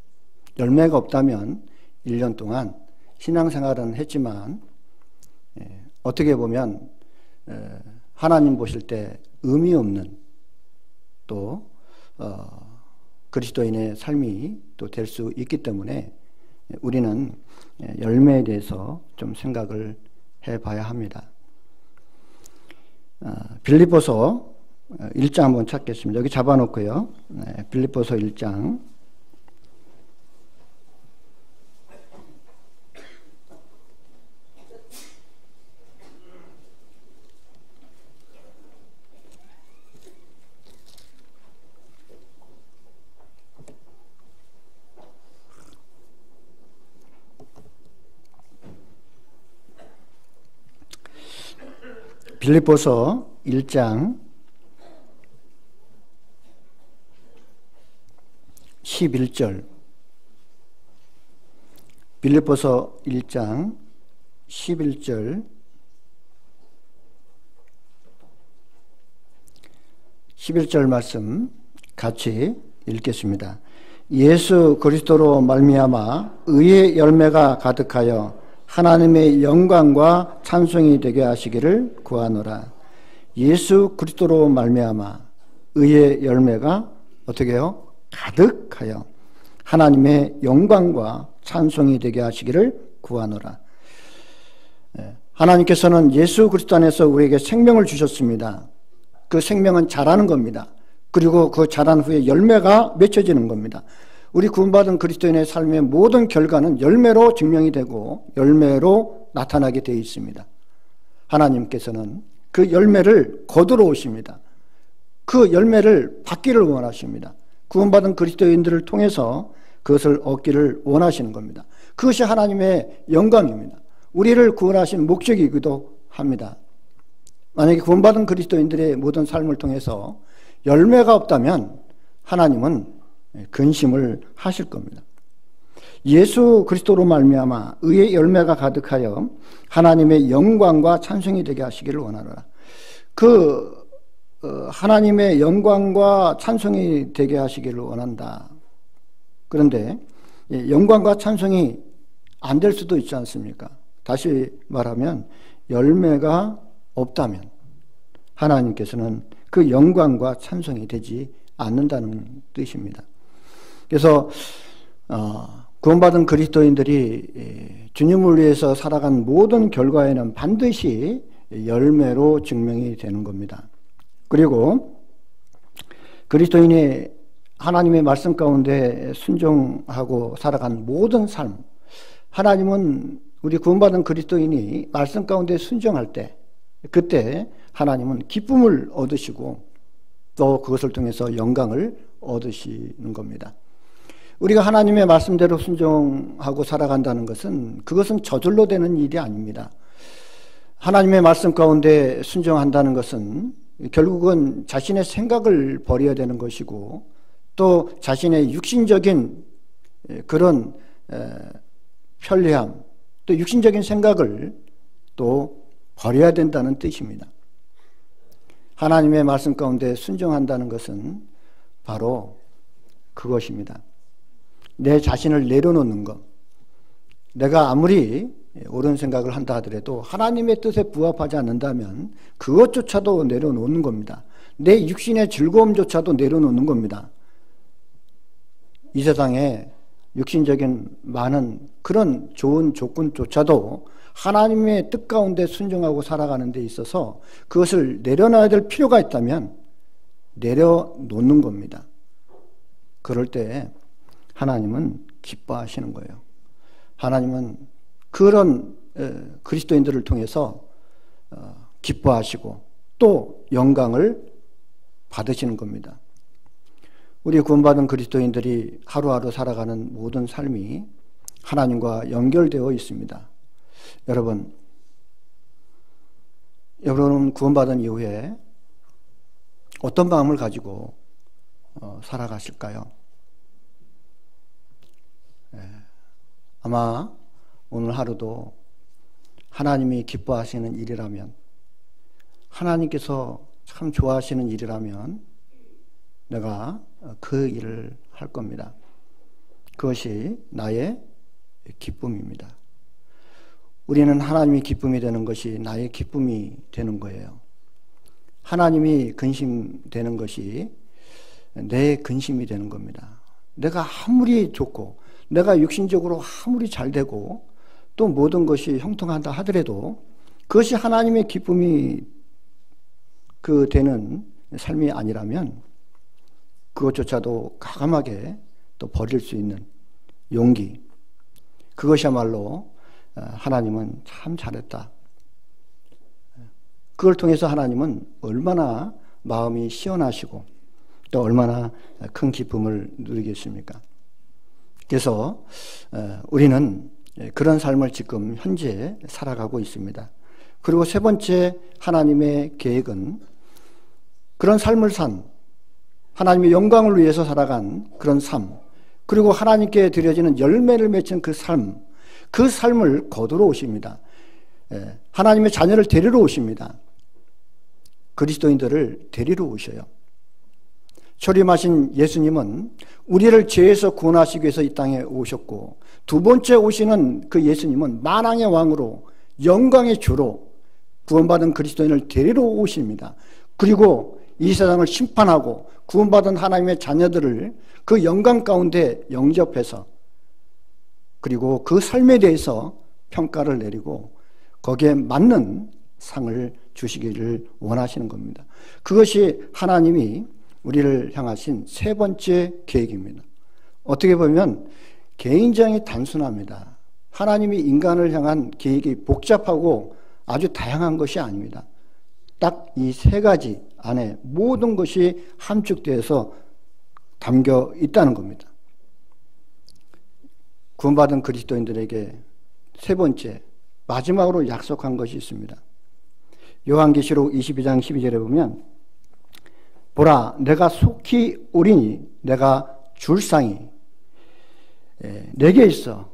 열매가 없다면 1년 동안 신앙생활은 했지만 어떻게 보면 하나님 보실 때 의미 없는 또 그리스도인의 삶이 또 될 수 있기 때문에 우리는 열매에 대해서 좀 생각을 해봐야 합니다. 빌립보서 1장 한번 찾겠습니다. 여기 잡아놓고요. 빌립보서 1장. 빌립보서 1장 11절. 빌립보서 1장 11절 11절 말씀 같이 읽겠습니다. 예수 그리스도로 말미암아 의의 열매가 가득하여 하나님의 영광과 찬송이 되게 하시기를 구하노라. 예수 그리스도로 말미암아 의의 열매가 어떻게 해요? 가득하여 하나님의 영광과 찬송이 되게 하시기를 구하노라. 하나님께서는 예수 그리스도 안에서 우리에게 생명을 주셨습니다. 그 생명은 자라는 겁니다. 그리고 그 자란 후에 열매가 맺혀지는 겁니다. 우리 구원받은 그리스도인의 삶의 모든 결과는 열매로 증명이 되고 열매로 나타나게 되어 있습니다. 하나님께서는 그 열매를 거두러 오십니다. 그 열매를 받기를 원하십니다. 구원받은 그리스도인들을 통해서 그것을 얻기를 원하시는 겁니다. 그것이 하나님의 영광입니다. 우리를 구원하신 목적이기도 합니다. 만약에 구원받은 그리스도인들의 모든 삶을 통해서 열매가 없다면 하나님은 근심을 하실 겁니다. 예수 그리스도로 말미암아 의의 열매가 가득하여 하나님의 영광과 찬송이 되게 하시기를 원하노라. 하나님의 영광과 찬송이 되게 하시기를 원한다. 그런데 영광과 찬송이 안 될 수도 있지 않습니까? 다시 말하면 열매가 없다면 하나님께서는 그 영광과 찬송이 되지 않는다는 뜻입니다. 그래서 구원받은 그리스도인들이 주님을 위해서 살아간 모든 결과에는 반드시 열매로 증명이 되는 겁니다. 그리고 그리스도인이 하나님의 말씀 가운데 순종하고 살아간 모든 삶, 하나님은 우리 구원받은 그리스도인이 말씀 가운데 순종할 때 그때 하나님은 기쁨을 얻으시고 또 그것을 통해서 영광을 얻으시는 겁니다. 우리가 하나님의 말씀대로 순종하고 살아간다는 것은 그것은 저절로 되는 일이 아닙니다. 하나님의 말씀 가운데 순종한다는 것은 결국은 자신의 생각을 버려야 되는 것이고 또 자신의 육신적인 그런 편리함 또 육신적인 생각을 또 버려야 된다는 뜻입니다. 하나님의 말씀 가운데 순종한다는 것은 바로 그것입니다. 내 자신을 내려놓는 것. 내가 아무리 옳은 생각을 한다 하더라도 하나님의 뜻에 부합하지 않는다면 그것조차도 내려놓는 겁니다. 내 육신의 즐거움조차도 내려놓는 겁니다. 이 세상에 육신적인 많은 그런 좋은 조건조차도 하나님의 뜻 가운데 순종하고 살아가는 데 있어서 그것을 내려놔야 될 필요가 있다면 내려놓는 겁니다. 그럴 때 하나님은 기뻐하시는 거예요. 하나님은 그런 그리스도인들을 통해서 기뻐하시고 또 영광을 받으시는 겁니다. 우리 구원받은 그리스도인들이 하루하루 살아가는 모든 삶이 하나님과 연결되어 있습니다. 여러분은 구원받은 이후에 어떤 마음을 가지고 살아가실까요? 아마 오늘 하루도 하나님이 기뻐하시는 일이라면, 하나님께서 참 좋아하시는 일이라면 내가 그 일을 할 겁니다. 그것이 나의 기쁨입니다. 우리는 하나님이 기쁨이 되는 것이 나의 기쁨이 되는 거예요. 하나님이 근심되는 것이 내 근심이 되는 겁니다. 내가 아무리 좋고 내가 육신적으로 아무리 잘 되고 또 모든 것이 형통한다 하더라도 그것이 하나님의 기쁨이 되는 삶이 아니라면 그것조차도 과감하게 또 버릴 수 있는 용기, 그것이야말로 하나님은 참 잘했다. 그걸 통해서 하나님은 얼마나 마음이 시원하시고 또 얼마나 큰 기쁨을 누리겠습니까? 그래서 우리는 그런 삶을 지금 현재 살아가고 있습니다. 그리고 세 번째 하나님의 계획은 그런 삶을 산, 하나님의 영광을 위해서 살아간 그런 삶, 그리고 하나님께 드려지는 열매를 맺힌 그 삶을 거두러 오십니다. 하나님의 자녀를 데리러 오십니다. 그리스도인들을 데리러 오셔요. 초림하신 예수님은 우리를 죄에서 구원하시기 위해서 이 땅에 오셨고, 두 번째 오시는 그 예수님은 만왕의 왕으로 영광의 주로 구원받은 그리스도인을 데리러 오십니다. 그리고 이 세상을 심판하고 구원받은 하나님의 자녀들을 그 영광 가운데 영접해서, 그리고 그 삶에 대해서 평가를 내리고 거기에 맞는 상을 주시기를 원하시는 겁니다. 그것이 하나님이 우리를 향하신 세 번째 계획입니다. 어떻게 보면 굉장히 단순합니다. 하나님이 인간을 향한 계획이 복잡하고 아주 다양한 것이 아닙니다. 딱 이 세 가지 안에 모든 것이 함축되어서 담겨 있다는 겁니다. 구원받은 그리스도인들에게 세 번째, 마지막으로 약속한 것이 있습니다. 요한계시록 22장 12절에 보면, 보라, 내가 속히 오리니 내가 줄 상이 내게 있어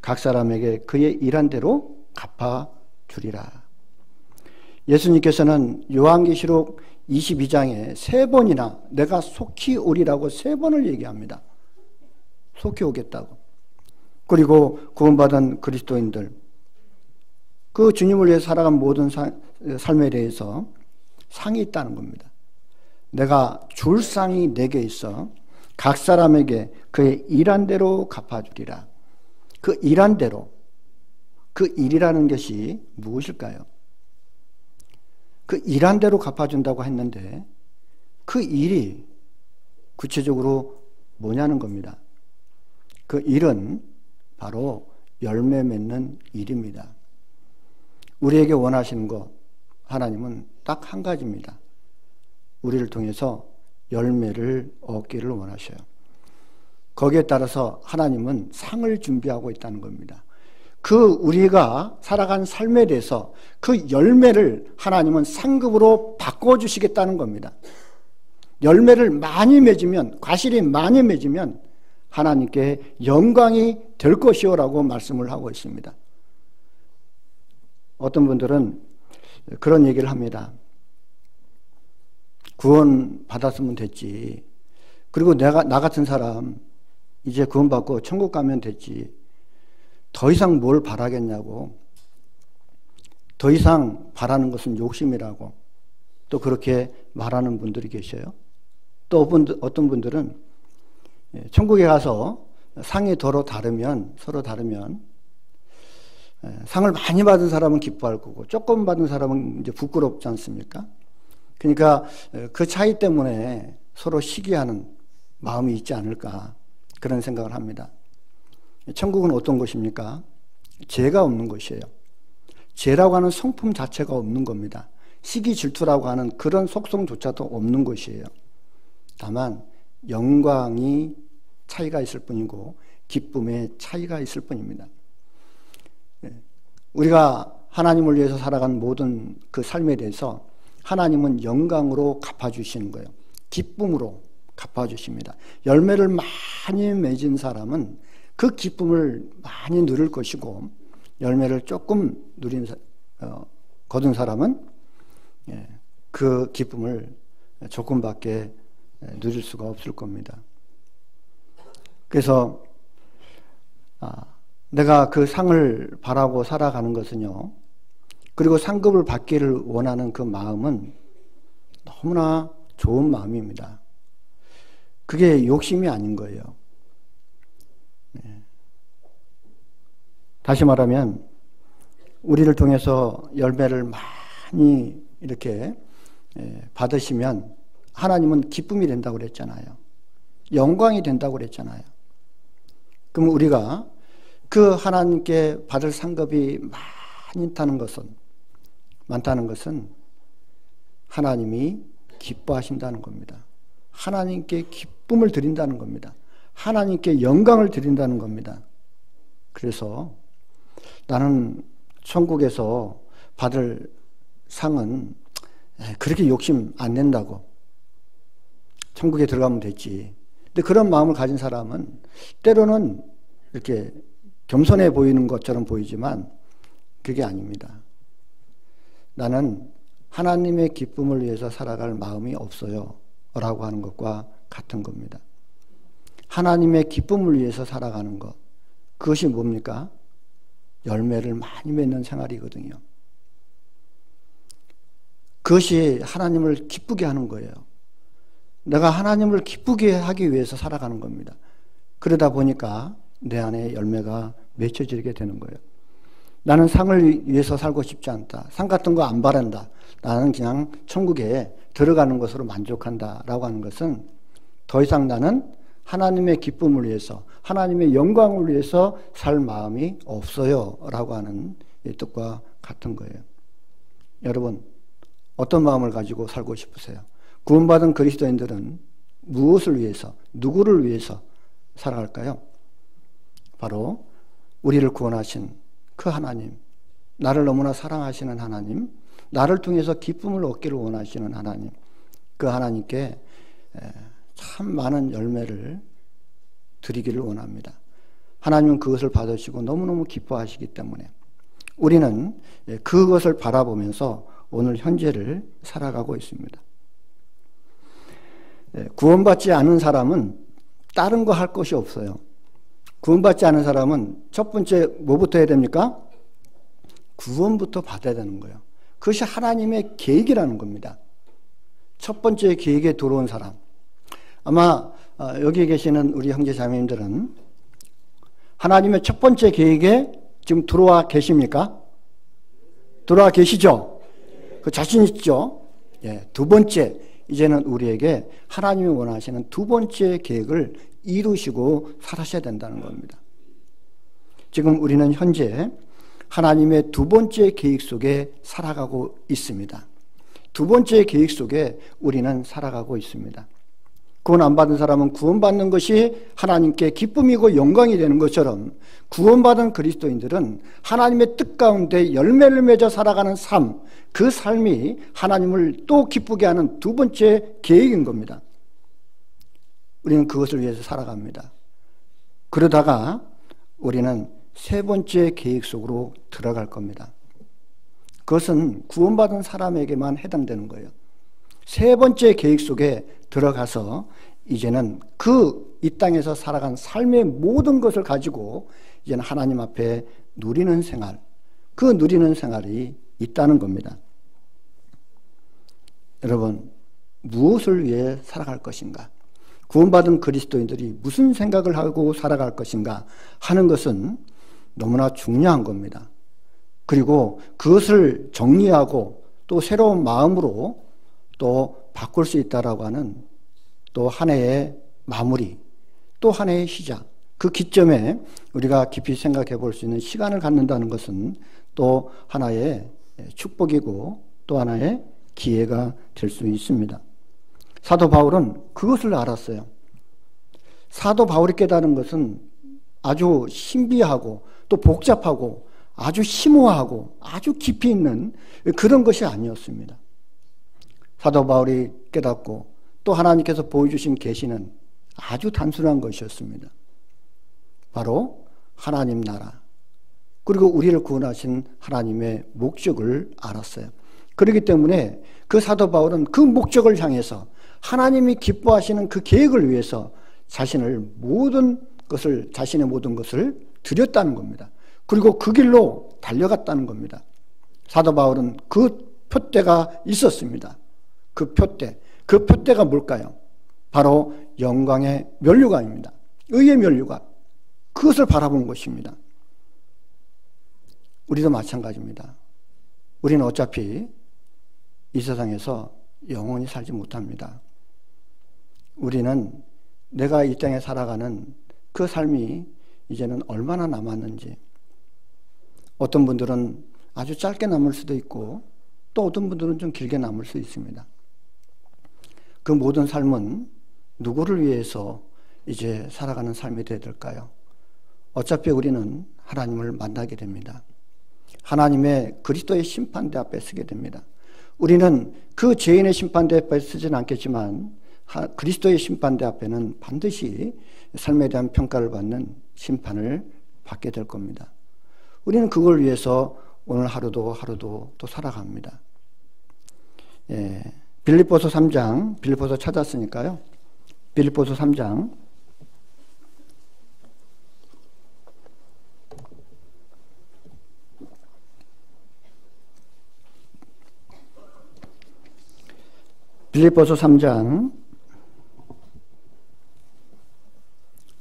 각 사람에게 그의 일한 대로 갚아주리라. 예수님께서는 요한계시록 22장에 세 번이나 내가 속히 오리라고 세 번을 얘기합니다. 속히 오겠다고. 그리고 구원받은 그리스도인들, 그 주님을 위해 살아간 모든 삶에 대해서 상이 있다는 겁니다. 내가 줄 상이 내게 있어 각 사람에게 그의 일한 대로 갚아주리라. 그 일한 대로, 그 일이라는 것이 무엇일까요? 그 일한 대로 갚아준다고 했는데 그 일이 구체적으로 뭐냐는 겁니다. 그 일은 바로 열매 맺는 일입니다. 우리에게 원하시는 것, 하나님은 딱 한 가지입니다. 우리를 통해서 열매를 얻기를 원하셔요. 거기에 따라서 하나님은 상을 준비하고 있다는 겁니다. 그 우리가 살아간 삶에 대해서 그 열매를 하나님은 상급으로 바꿔주시겠다는 겁니다. 열매를 많이 맺으면, 과실이 많이 맺으면 하나님께 영광이 될 것이오라고 말씀을 하고 있습니다. 어떤 분들은 그런 얘기를 합니다. 구원 받았으면 됐지. 그리고 나 같은 사람 이제 구원 받고 천국 가면 됐지. 더 이상 뭘 바라겠냐고. 더 이상 바라는 것은 욕심이라고. 또 그렇게 말하는 분들이 계셔요. 또 어떤 분들은 천국에 가서 상이 서로 다르면 상을 많이 받은 사람은 기뻐할 거고 조금 받은 사람은 이제 부끄럽지 않습니까? 그러니까 그 차이 때문에 서로 시기하는 마음이 있지 않을까, 그런 생각을 합니다. 천국은 어떤 곳입니까? 죄가 없는 곳이에요. 죄라고 하는 성품 자체가 없는 겁니다. 시기 질투라고 하는 그런 속성조차도 없는 곳이에요. 다만 영광이 차이가 있을 뿐이고 기쁨의 차이가 있을 뿐입니다. 우리가 하나님을 위해서 살아간 모든 그 삶에 대해서 하나님은 영광으로 갚아주시는 거예요. 기쁨으로 갚아주십니다. 열매를 많이 맺은 사람은 그 기쁨을 많이 누릴 것이고, 열매를 조금 거둔 사람은 그 기쁨을 조금밖에 누릴 수가 없을 겁니다. 그래서 내가 그 상을 바라고 살아가는 것은요, 그리고 상급을 받기를 원하는 그 마음은 너무나 좋은 마음입니다. 그게 욕심이 아닌 거예요. 다시 말하면 우리를 통해서 열매를 많이 이렇게 받으시면 하나님은 기쁨이 된다고 그랬잖아요. 영광이 된다고 그랬잖아요. 그럼 우리가 그 하나님께 받을 상급이 많다는 것은 하나님이 기뻐하신다는 겁니다. 하나님께 기쁨을 드린다는 겁니다. 하나님께 영광을 드린다는 겁니다. 그래서 나는 천국에서 받을 상은 그렇게 욕심 안 낸다고, 천국에 들어가면 됐지. 근데 그런 마음을 가진 사람은 때로는 이렇게 겸손해 보이는 것처럼 보이지만 그게 아닙니다. 나는 하나님의 기쁨을 위해서 살아갈 마음이 없어요. 라고 하는 것과 같은 겁니다. 하나님의 기쁨을 위해서 살아가는 것, 그것이 뭡니까? 열매를 많이 맺는 생활이거든요. 그것이 하나님을 기쁘게 하는 거예요. 내가 하나님을 기쁘게 하기 위해서 살아가는 겁니다. 그러다 보니까 내 안에 열매가 맺혀지게 되는 거예요. 나는 상을 위해서 살고 싶지 않다. 상 같은 거 안 바란다. 나는 그냥 천국에 들어가는 것으로 만족한다. 라고 하는 것은 더 이상 나는 하나님의 기쁨을 위해서, 하나님의 영광을 위해서 살 마음이 없어요. 라고 하는 이 뜻과 같은 거예요. 여러분, 어떤 마음을 가지고 살고 싶으세요? 구원받은 그리스도인들은 무엇을 위해서, 누구를 위해서 살아갈까요? 바로 우리를 구원하신 그 하나님, 나를 너무나 사랑하시는 하나님, 나를 통해서 기쁨을 얻기를 원하시는 하나님, 그 하나님께 참 많은 열매를 드리기를 원합니다. 하나님은 그것을 받으시고 너무너무 기뻐하시기 때문에 우리는 그것을 바라보면서 오늘 현재를 살아가고 있습니다. 구원받지 않은 사람은 다른 거 할 것이 없어요. 구원받지 않은 사람은 첫 번째 뭐부터 해야 됩니까? 구원부터 받아야 되는 거예요. 그것이 하나님의 계획이라는 겁니다. 첫 번째 계획에 들어온 사람. 아마 여기 계시는 우리 형제 자매님들은 하나님의 첫 번째 계획에 지금 들어와 계십니까? 들어와 계시죠? 그 자신 있죠? 예, 두 번째, 이제는 우리에게 하나님이 원하시는 두 번째 계획을 이루시고 살아셔야 된다는 겁니다. 지금 우리는 현재 하나님의 두 번째 계획 속에 살아가고 있습니다. 두 번째 계획 속에 우리는 살아가고 있습니다. 구원 안 받은 사람은 구원받는 것이 하나님께 기쁨이고 영광이 되는 것처럼 구원받은 그리스도인들은 하나님의 뜻 가운데 열매를 맺어 살아가는 삶, 그 삶이 하나님을 또 기쁘게 하는 두 번째 계획인 겁니다. 우리는 그것을 위해서 살아갑니다. 그러다가 우리는 세 번째 계획 속으로 들어갈 겁니다. 그것은 구원받은 사람에게만 해당되는 거예요. 세 번째 계획 속에 들어가서 이제는 이 땅에서 살아간 삶의 모든 것을 가지고 이제는 하나님 앞에 누리는 생활, 그 누리는 생활이 있다는 겁니다. 여러분, 무엇을 위해 살아갈 것인가? 구원받은 그리스도인들이 무슨 생각을 하고 살아갈 것인가 하는 것은 너무나 중요한 겁니다. 그리고 그것을 정리하고 또 새로운 마음으로 또 바꿀 수 있다라고 하는 또 한 해의 마무리, 또 한 해의 시작, 그 기점에 우리가 깊이 생각해 볼 수 있는 시간을 갖는다는 것은 또 하나의 축복이고 또 하나의 기회가 될 수 있습니다. 사도 바울은 그것을 알았어요. 사도 바울이 깨달은 것은 아주 신비하고 또 복잡하고 아주 심오하고 아주 깊이 있는 그런 것이 아니었습니다. 사도 바울이 깨닫고 또 하나님께서 보여주신 계시는 아주 단순한 것이었습니다. 바로 하나님 나라, 그리고 우리를 구원하신 하나님의 목적을 알았어요. 그렇기 때문에 그 사도 바울은 그 목적을 향해서 하나님이 기뻐하시는 그 계획을 위해서 자신의 모든 것을 드렸다는 겁니다. 그리고 그 길로 달려갔다는 겁니다. 사도 바울은 그 표대가 있었습니다. 그 표대가 뭘까요? 바로 영광의 면류관입니다. 의의 면류관. 그것을 바라본 것입니다. 우리도 마찬가지입니다. 우리는 어차피 이 세상에서 영원히 살지 못합니다. 우리는 내가 이 땅에 살아가는 그 삶이 이제는 얼마나 남았는지, 어떤 분들은 아주 짧게 남을 수도 있고 또 어떤 분들은 좀 길게 남을 수 있습니다. 그 모든 삶은 누구를 위해서 이제 살아가는 삶이 되어야 될까요? 어차피 우리는 하나님을 만나게 됩니다. 하나님의 그리스도의 심판대 앞에 서게 됩니다. 우리는 그 죄인의 심판대 앞에 서지는 않겠지만 그리스도의 심판대 앞에는 반드시 삶에 대한 평가를 받는 심판을 받게 될 겁니다. 우리는 그걸 위해서 오늘 하루도 또 살아갑니다. 빌립보서 3장, 빌립보서 찾았으니까요. 빌립보서 3장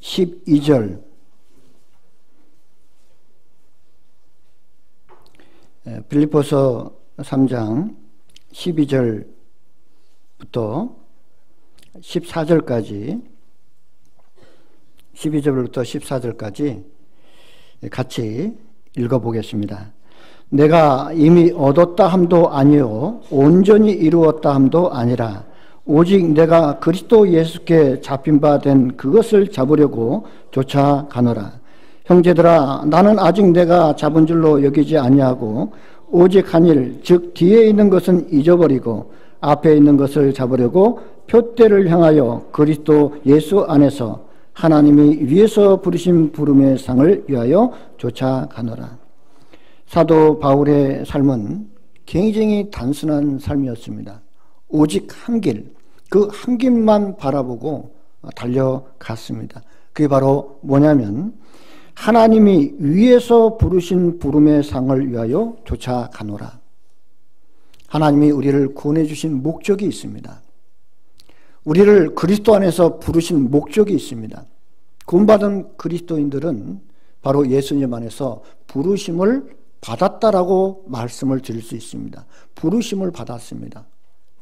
12절 빌립보서 3장 12절부터 14절까지 12절부터 14절까지 같이 읽어보겠습니다. 내가 이미 얻었다 함도 아니요 온전히 이루었다 함도 아니라 오직 내가 그리스도 예수께 잡힌 바 된 그것을 잡으려고 쫓아가노라. 형제들아, 나는 아직 내가 잡은 줄로 여기지 아니하고 오직 한 일, 즉 뒤에 있는 것은 잊어버리고 앞에 있는 것을 잡으려고 표대를 향하여 그리스도 예수 안에서 하나님이 위에서 부르신 부름의 상을 위하여 쫓아가노라. 사도 바울의 삶은 굉장히 단순한 삶이었습니다. 오직 한 길, 그 한 길만 바라보고 달려갔습니다. 그게 바로 뭐냐면 하나님이 위에서 부르신 부름의 상을 위하여 쫓아가노라. 하나님이 우리를 구원해 주신 목적이 있습니다. 우리를 그리스도 안에서 부르신 목적이 있습니다. 구원받은 그리스도인들은 바로 예수님 안에서 부르심을 받았다라고 말씀을 드릴 수 있습니다. 부르심을 받았습니다.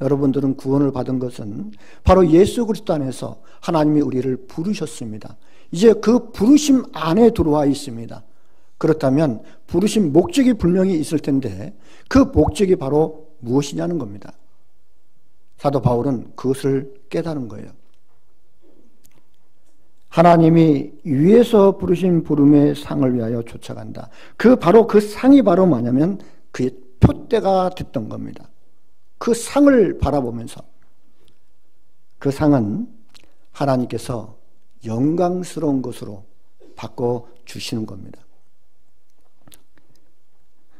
여러분들은 구원을 받은 것은 바로 예수 그리스도 안에서 하나님이 우리를 부르셨습니다. 이제 그 부르심 안에 들어와 있습니다. 그렇다면 부르심 목적이 분명히 있을 텐데 그 목적이 바로 무엇이냐는 겁니다. 사도 바울은 그것을 깨달은 거예요. 하나님이 위에서 부르신 부름의 상을 위하여 쫓아간다. 바로 그 상이 바로 뭐냐면 그의 표대가 됐던 겁니다. 그 상을 바라보면서 그 상은 하나님께서 영광스러운 것으로 바꿔주시는 겁니다.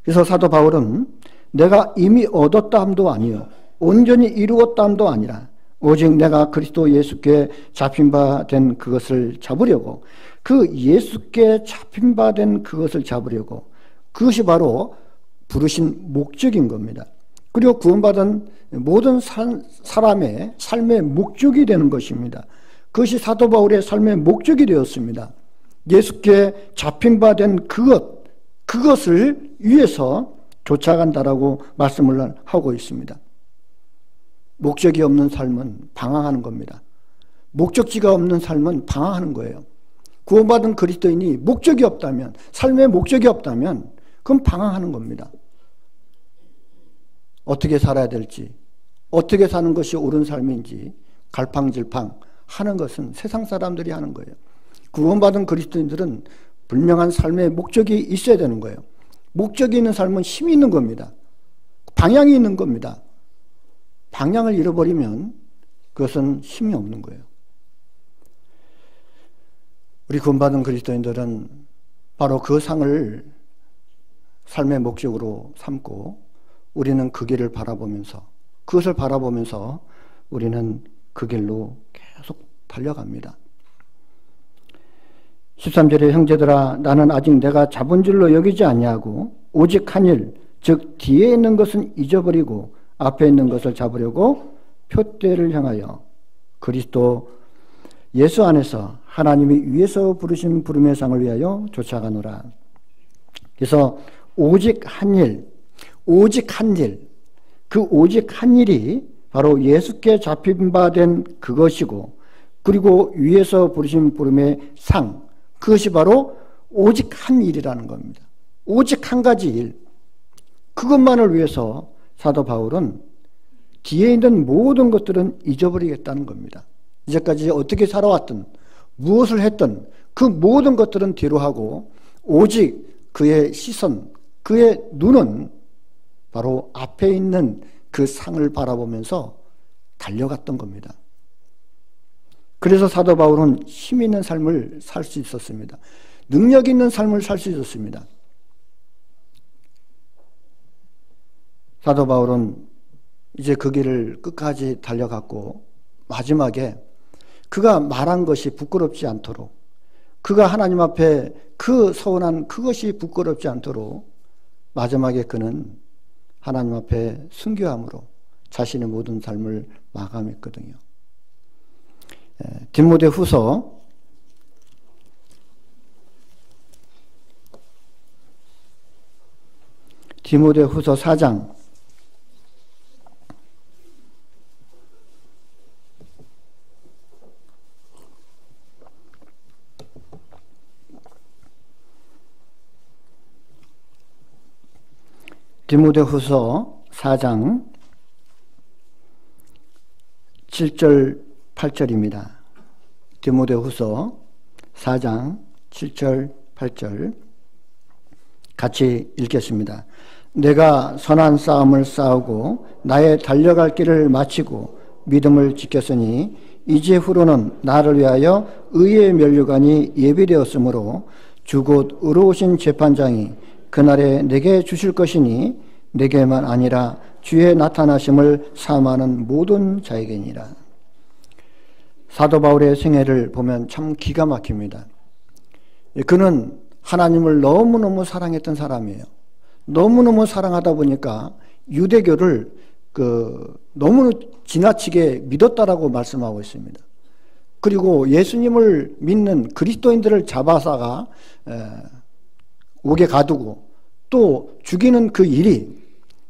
그래서 사도 바울은 내가 이미 얻었다 함도 아니요 온전히 이루었다 함도 아니라 오직 내가 그리스도 예수께 잡힌 바 된 그것을 잡으려고 그 예수께 잡힌 바 된 그것을 잡으려고 그것이 바로 부르신 목적인 겁니다. 그리고 구원받은 모든 사람의 삶의 목적이 되는 것입니다. 그것이 사도 바울의 삶의 목적이 되었습니다. 예수께 잡힌 바 된 그것을 위해서 쫓아간다라고 말씀을 하고 있습니다. 목적이 없는 삶은 방황하는 겁니다. 목적지가 없는 삶은 방황하는 거예요. 구원받은 그리스도인이 목적이 없다면, 삶의 목적이 없다면 그건 방황하는 겁니다. 어떻게 살아야 될지, 어떻게 사는 것이 옳은 삶인지 갈팡질팡 하는 것은 세상 사람들이 하는 거예요. 구원받은 그리스도인들은 분명한 삶의 목적이 있어야 되는 거예요. 목적이 있는 삶은 힘이 있는 겁니다. 방향이 있는 겁니다. 방향을 잃어버리면 그것은 힘이 없는 거예요. 우리 구원받은 그리스도인들은 바로 그 상을 삶의 목적으로 삼고 우리는 그 길을 바라보면서 그것을 바라보면서 우리는 그 길로 계속 달려갑니다. 13절에 형제들아 나는 아직 내가 잡은 줄로 여기지 아니하고 오직 한 일 즉 뒤에 있는 것은 잊어버리고 앞에 있는 것을 잡으려고 표대를 향하여 그리스도 예수 안에서 하나님이 위에서 부르신 부름의 상을 위하여 쫓아가노라. 그래서 오직 한 일, 그 오직 한 일이 바로 예수께 잡힌 바 된 그것이고 그리고 위에서 부르신 부름의 상, 그것이 바로 오직 한 일이라는 겁니다. 오직 한 가지 일, 그것만을 위해서 사도 바울은 뒤에 있는 모든 것들은 잊어버리겠다는 겁니다. 이제까지 어떻게 살아왔든 무엇을 했든 그 모든 것들은 뒤로 하고 오직 그의 시선, 그의 눈은 바로 앞에 있는 그 상을 바라보면서 달려갔던 겁니다. 그래서 사도 바울은 힘 있는 삶을 살 수 있었습니다. 능력 있는 삶을 살 수 있었습니다. 사도 바울은 이제 그 길을 끝까지 달려갔고 마지막에 그가 말한 것이 부끄럽지 않도록, 그가 하나님 앞에 그 서운한 그것이 부끄럽지 않도록 마지막에 그는 하나님 앞에 순교함으로 자신의 모든 삶을 마감했거든요. 디모데후서 4장 7절 8절입니다. 디모데후서 4장 7절 8절 같이 읽겠습니다. 내가 선한 싸움을 싸우고 나의 달려갈 길을 마치고 믿음을 지켰으니 이제후로는 나를 위하여 의의 면류관이 예비되었으므로 주 곧 의로우신 재판장이 그날에 내게 주실 것이니 내게만 아니라 주의 나타나심을 사모하는 모든 자에게니라. 사도 바울의 생애를 보면 참 기가 막힙니다. 그는 하나님을 너무너무 사랑했던 사람이에요. 너무너무 사랑하다 보니까 유대교를 너무 지나치게 믿었다라고 말씀하고 있습니다. 그리고 예수님을 믿는 그리스도인들을 잡아다가 옥에 가두고 또 죽이는 그 일이,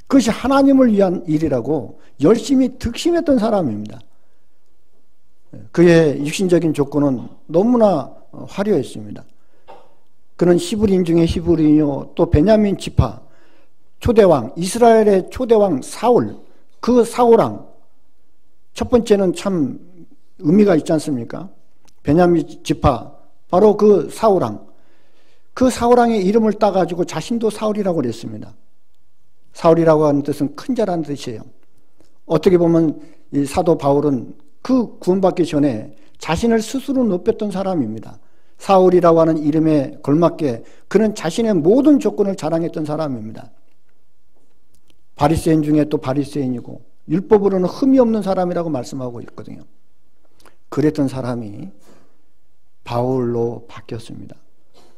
그것이 하나님을 위한 일이라고 열심히 득심했던 사람입니다. 그의 육신적인 조건은 너무나 화려했습니다. 그는 히브리인 중에 히브리인이요, 또 베냐민 지파 초대왕, 이스라엘의 초대왕 사울, 그 사울왕, 첫 번째는 참 의미가 있지 않습니까? 베냐민 지파, 바로 그 사울왕, 그 사울왕의 이름을 따가지고 자신도 사울이라고 그랬습니다. 사울이라고 하는 뜻은 큰 자라는 뜻이에요. 어떻게 보면 이 사도 바울은 그 구원받기 전에 자신을 스스로 높였던 사람입니다. 사울이라고 하는 이름에 걸맞게 그는 자신의 모든 조건을 자랑했던 사람입니다. 바리새인 중에 또 바리새인이고 율법으로는 흠이 없는 사람이라고 말씀하고 있거든요. 그랬던 사람이 바울로 바뀌었습니다.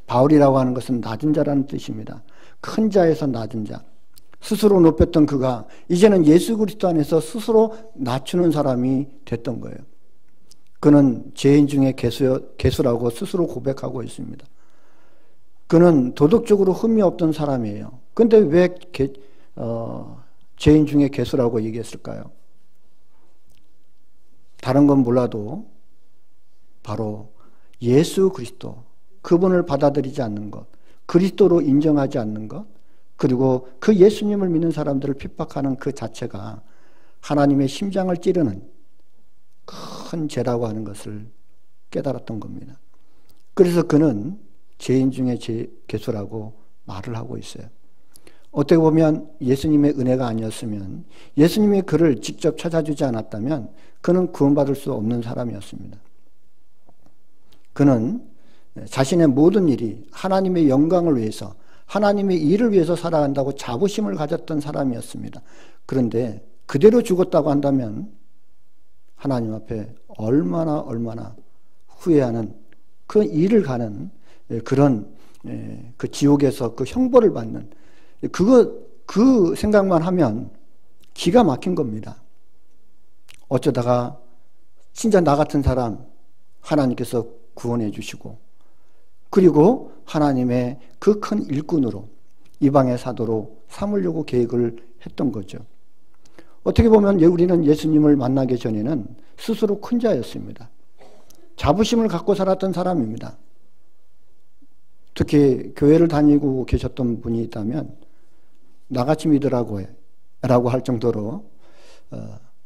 바울이라고 하는 것은 낮은 자라는 뜻입니다. 큰 자에서 낮은 자. 스스로 높였던 그가 이제는 예수 그리스도 안에서 스스로 낮추는 사람이 됐던 거예요. 그는 죄인 중에 개수라고 스스로 고백하고 있습니다. 그는 도덕적으로 흠이 없던 사람이에요. 그런데 왜 죄인 중에 개수라고 얘기했을까요? 다른 건 몰라도 바로 예수 그리스도, 그분을 받아들이지 않는 것, 그리스도로 인정하지 않는 것, 그리고 그 예수님을 믿는 사람들을 핍박하는 그 자체가 하나님의 심장을 찌르는 큰 죄라고 하는 것을 깨달았던 겁니다. 그래서 그는 죄인 중에 개수라고 말을 하고 있어요. 어떻게 보면 예수님의 은혜가 아니었으면, 예수님이 그를 직접 찾아주지 않았다면 그는 구원받을 수 없는 사람이었습니다. 그는 자신의 모든 일이 하나님의 영광을 위해서, 하나님의 일을 위해서 살아간다고 자부심을 가졌던 사람이었습니다. 그런데 그대로 죽었다고 한다면 하나님 앞에 얼마나 후회하는, 그 일을 가는 그런 그 지옥에서 그 형벌을 받는 그 생각만 하면 기가 막힌 겁니다. 어쩌다가 진짜 나 같은 사람 하나님께서 구원해 주시고, 그리고 하나님의 그 큰 일꾼으로 이방의 사도로 삼으려고 계획을 했던 거죠. 어떻게 보면 우리는 예수님을 만나기 전에는 스스로 큰 자였습니다. 자부심을 갖고 살았던 사람입니다. 특히 교회를 다니고 계셨던 분이 있다면 나같이 믿으라고 해 라고 할 정도로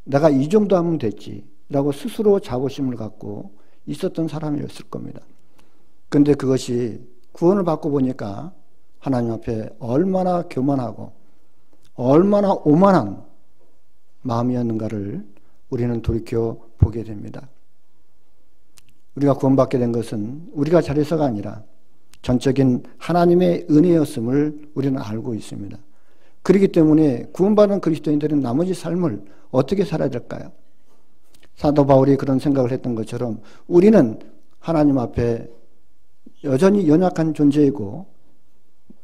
내가 이 정도 하면 됐지 라고 스스로 자부심을 갖고 있었던 사람이었을 겁니다. 그런데 그것이 구원을 받고 보니까 하나님 앞에 얼마나 교만하고 얼마나 오만한 마음이었는가를 우리는 돌이켜 보게 됩니다. 우리가 구원받게 된 것은 우리가 잘해서가 아니라 전적인 하나님의 은혜였음을 우리는 알고 있습니다. 그렇기 때문에 구원받은 그리스도인들은 나머지 삶을 어떻게 살아야 될까요? 사도 바울이 그런 생각을 했던 것처럼 우리는 하나님 앞에 여전히 연약한 존재이고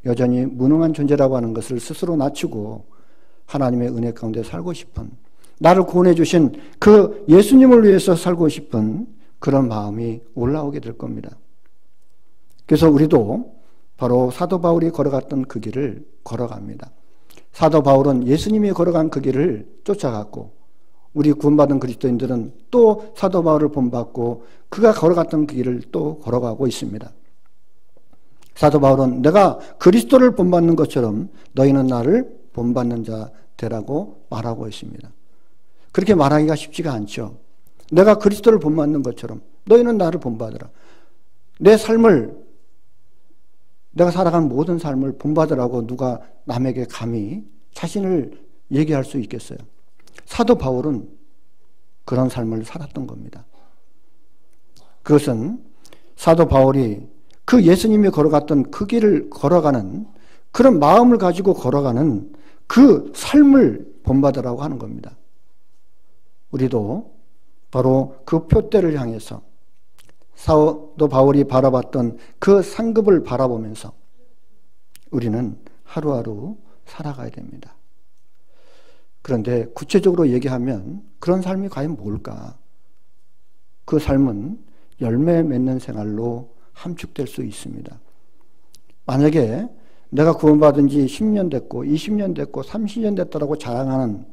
여전히 무능한 존재라고 하는 것을 스스로 낮추고 하나님의 은혜 가운데 살고 싶은, 나를 구원해 주신 그 예수님을 위해서 살고 싶은 그런 마음이 올라오게 될 겁니다. 그래서 우리도 바로 사도 바울이 걸어갔던 그 길을 걸어갑니다. 사도 바울은 예수님이 걸어간 그 길을 쫓아갔고 우리 구원받은 그리스도인들은 또 사도 바울을 본받고 그가 걸어갔던 그 길을 또 걸어가고 있습니다. 사도 바울은 내가 그리스도를 본받는 것처럼 너희는 나를 본받는 자 되라고 말하고 있습니다. 그렇게 말하기가 쉽지가 않죠. 내가 그리스도를 본받는 것처럼 너희는 나를 본받으라. 내 삶을, 내가 살아간 모든 삶을 본받으라고 누가 남에게 감히 자신을 얘기할 수 있겠어요? 사도 바울은 그런 삶을 살았던 겁니다. 그것은 사도 바울이 그 예수님이 걸어갔던 그 길을 걸어가는 그런 마음을 가지고 걸어가는 그 삶을 본받으라고 하는 겁니다. 우리도 바로 그 표대를 향해서 사도 바울이 바라봤던 그 상급을 바라보면서 우리는 하루하루 살아가야 됩니다. 그런데 구체적으로 얘기하면 그런 삶이 과연 뭘까? 그 삶은 열매 맺는 생활로 함축될 수 있습니다. 만약에 내가 구원받은 지 10년 됐고 20년 됐고 30년 됐다라고 자랑하는,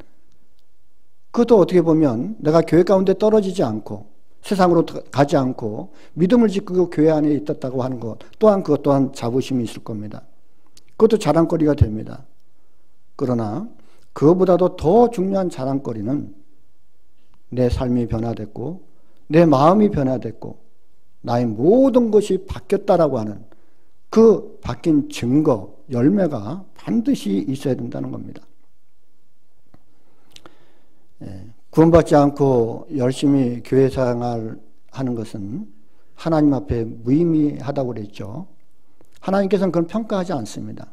그것도 어떻게 보면 내가 교회 가운데 떨어지지 않고 세상으로 가지 않고 믿음을 지키고 교회 안에 있었다고 하는 것 또한, 그것 또한 자부심이 있을 겁니다. 그것도 자랑거리가 됩니다. 그러나 그것보다도 더 중요한 자랑거리는 내 삶이 변화됐고 내 마음이 변화됐고 나의 모든 것이 바뀌었다라고 하는 그 바뀐 증거, 열매가 반드시 있어야 된다는 겁니다. 구원받지 않고 열심히 교회 생활하는 것은 하나님 앞에 무의미하다고 그랬죠. 하나님께서는 그걸 평가하지 않습니다.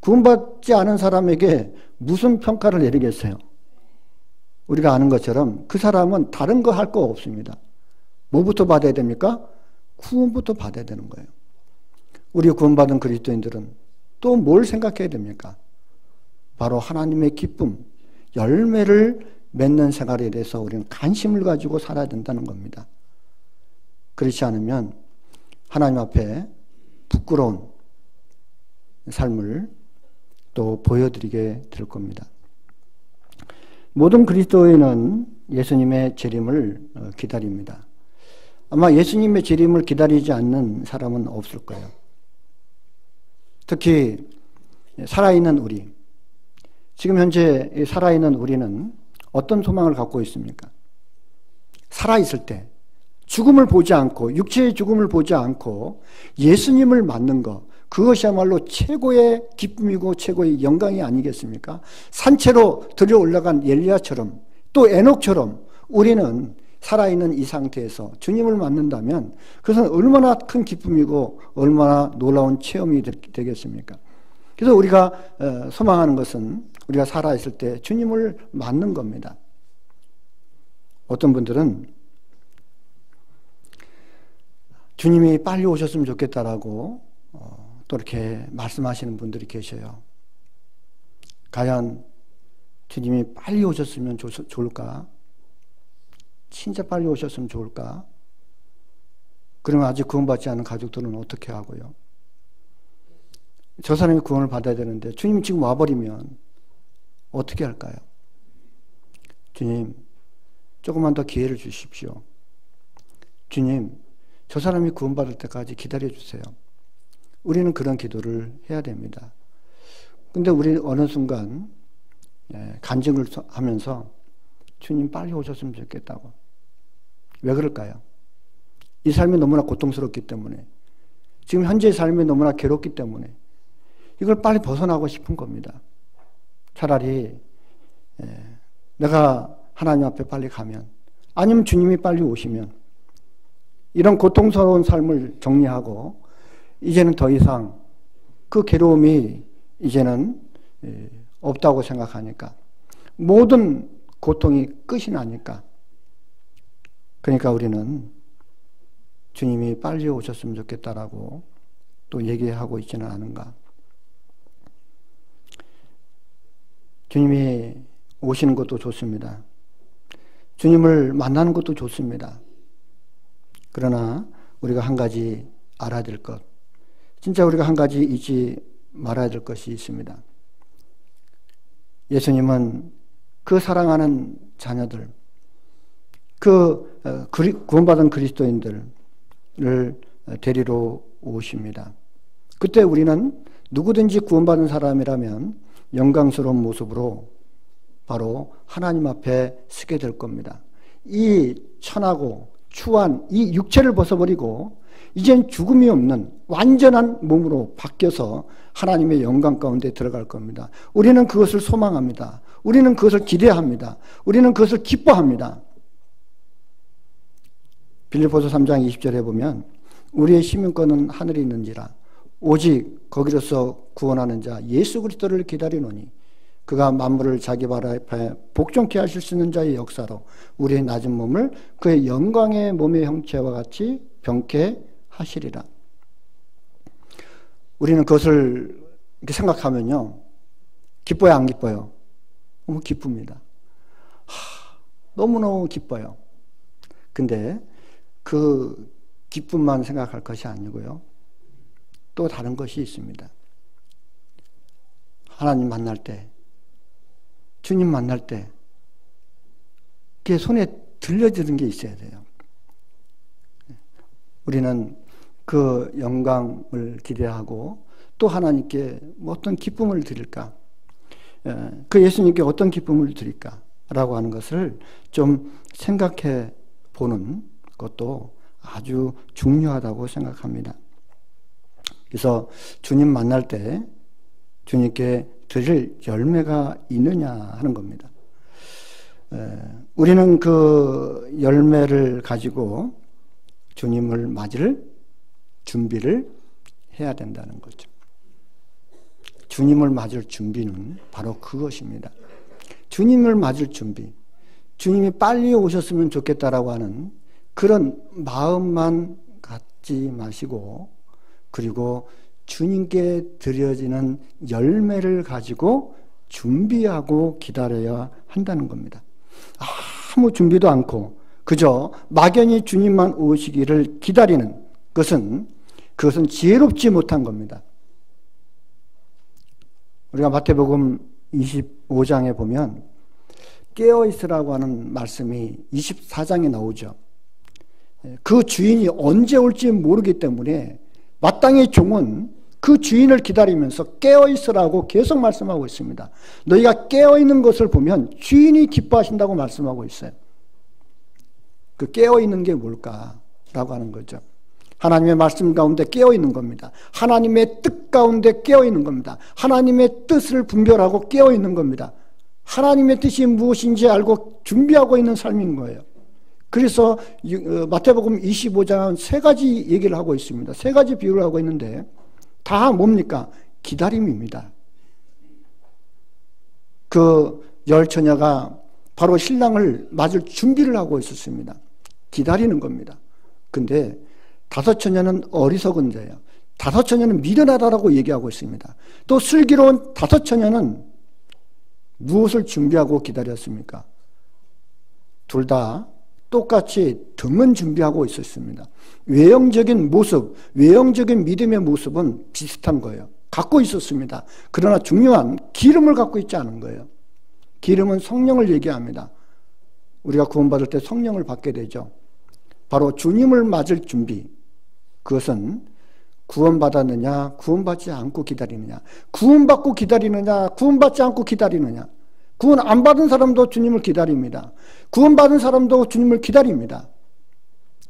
구원받지 않은 사람에게 무슨 평가를 내리겠어요? 우리가 아는 것처럼 그 사람은 다른 거 할 거 없습니다. 뭐부터 받아야 됩니까? 구원부터 받아야 되는 거예요. 우리 구원받은 그리스도인들은 또 뭘 생각해야 됩니까? 바로 하나님의 기쁨, 열매를 맺는 생활에 대해서 우리는 관심을 가지고 살아야 된다는 겁니다. 그렇지 않으면 하나님 앞에 부끄러운 삶을 또 보여드리게 될 겁니다. 모든 그리스도인은 예수님의 재림을 기다립니다. 아마 예수님의 재림을 기다리지 않는 사람은 없을 거예요. 특히 살아있는 우리, 지금 현재 살아있는 우리는 어떤 소망을 갖고 있습니까? 살아있을 때 죽음을 보지 않고, 육체의 죽음을 보지 않고 예수님을 맞는 것, 그것이야말로 최고의 기쁨이고 최고의 영광이 아니겠습니까? 산채로 들어 올라간 엘리야처럼 또 에녹처럼 우리는 살아있는 이 상태에서 주님을 만난다면 그것은 얼마나 큰 기쁨이고 얼마나 놀라운 체험이 되겠습니까? 그래서 우리가 소망하는 것은 우리가 살아있을 때 주님을 만난 겁니다. 어떤 분들은 주님이 빨리 오셨으면 좋겠다라고 또 이렇게 말씀하시는 분들이 계셔요. 과연 주님이 빨리 오셨으면 좋을까? 진짜 빨리 오셨으면 좋을까? 그러면 아직 구원받지 않은 가족들은 어떻게 하고요? 저 사람이 구원을 받아야 되는데 주님 지금 와버리면 어떻게 할까요? 주님, 조금만 더 기회를 주십시오. 주님, 저 사람이 구원받을 때까지 기다려주세요. 우리는 그런 기도를 해야 됩니다. 근데 우리 어느 순간 간증을 하면서 주님 빨리 오셨으면 좋겠다고. 왜 그럴까요? 이 삶이 너무나 고통스럽기 때문에, 지금 현재의 삶이 너무나 괴롭기 때문에 이걸 빨리 벗어나고 싶은 겁니다. 차라리 내가 하나님 앞에 빨리 가면, 아니면 주님이 빨리 오시면 이런 고통스러운 삶을 정리하고 이제는 더 이상 그 괴로움이 이제는 없다고 생각하니까, 모든 고통이 끝이 나니까, 그러니까 우리는 주님이 빨리 오셨으면 좋겠다라고 또 얘기하고 있지는 않은가. 주님이 오시는 것도 좋습니다. 주님을 만나는 것도 좋습니다. 그러나 우리가 한 가지 알아야 될 것, 진짜 우리가 한 가지 잊지 말아야 될 것이 있습니다. 예수님은 그 사랑하는 자녀들, 구원받은 그리스도인들을 데리러 오십니다. 그때 우리는 누구든지 구원받은 사람이라면 영광스러운 모습으로 바로 하나님 앞에 서게 될 겁니다. 이 천하고 추한 이 육체를 벗어버리고 이젠 죽음이 없는 완전한 몸으로 바뀌어서 하나님의 영광 가운데 들어갈 겁니다. 우리는 그것을 소망합니다. 우리는 그것을 기대합니다. 우리는 그것을 기뻐합니다. 빌립보서 3장 20절에 보면 우리의 시민권은 하늘에 있는지라 오직 거기로서 구원하는 자 예수 그리스도를 기다리노니 그가 만물을 자기 발 앞에 복종케 하실 수 있는 자의 역사로 우리의 낮은 몸을 그의 영광의 몸의 형체와 같이 병케 하시리라. 우리는 그것을 이렇게 생각하면요, 기뻐요, 안 기뻐요? 너무 기쁩니다. 너무너무 기뻐요. 근데 그 기쁨만 생각할 것이 아니고요, 또 다른 것이 있습니다. 하나님 만날 때, 주님 만날 때 그게 손에 들려지는 게 있어야 돼요. 우리는 그 영광을 기대하고 또 하나님께 어떤 기쁨을 드릴까, 그 예수님께 어떤 기쁨을 드릴까 라고 하는 것을 좀 생각해 보는 것도 아주 중요하다고 생각합니다. 그래서 주님 만날 때 주님께 드릴 열매가 있느냐 하는 겁니다. 우리는 그 열매를 가지고 주님을 맞을 준비를 해야 된다는 거죠. 주님을 맞을 준비는 바로 그것입니다. 주님을 맞을 준비, 주님이 빨리 오셨으면 좋겠다라고 하는 그런 마음만 갖지 마시고, 그리고 주님께 드려지는 열매를 가지고 준비하고 기다려야 한다는 겁니다. 아무 준비도 않고 그저 막연히 주님만 오시기를 기다리는 것은, 그것은 지혜롭지 못한 겁니다. 우리가 마태복음 25장에 보면 깨어있으라고 하는 말씀이 24장에 나오죠. 그 주인이 언제 올지 모르기 때문에 마땅히 종은 그 주인을 기다리면서 깨어있으라고 계속 말씀하고 있습니다. 너희가 깨어있는 것을 보면 주인이 기뻐하신다고 말씀하고 있어요. 그 깨어있는 게 뭘까라고 하는 거죠. 하나님의 말씀 가운데 깨어있는 겁니다. 하나님의 뜻 가운데 깨어있는 겁니다. 하나님의 뜻을 분별하고 깨어있는 겁니다. 하나님의 뜻이 무엇인지 알고 준비하고 있는 삶인 거예요. 그래서 마태복음 25장은 세 가지 얘기를 하고 있습니다. 세 가지 비유를 하고 있는데 다 뭡니까? 기다림입니다. 그 열 처녀가 바로 신랑을 맞을 준비를 하고 있었습니다. 기다리는 겁니다. 근데 다섯 처녀는 어리석은 자예요. 다섯 처녀는 미련하다라고 얘기하고 있습니다. 또 슬기로운 다섯 처녀는 무엇을 준비하고 기다렸습니까? 둘 다 똑같이 등은 준비하고 있었습니다. 외형적인 모습, 외형적인 믿음의 모습은 비슷한 거예요. 갖고 있었습니다. 그러나 중요한 기름을 갖고 있지 않은 거예요. 기름은 성령을 얘기합니다. 우리가 구원받을 때 성령을 받게 되죠. 바로 주님을 맞을 준비, 그것은 구원받았느냐, 구원받지 않고 기다리느냐, 구원받고 기다리느냐, 구원받지 않고 기다리느냐. 구원 안 받은 사람도 주님을 기다립니다. 구원받은 사람도 주님을 기다립니다.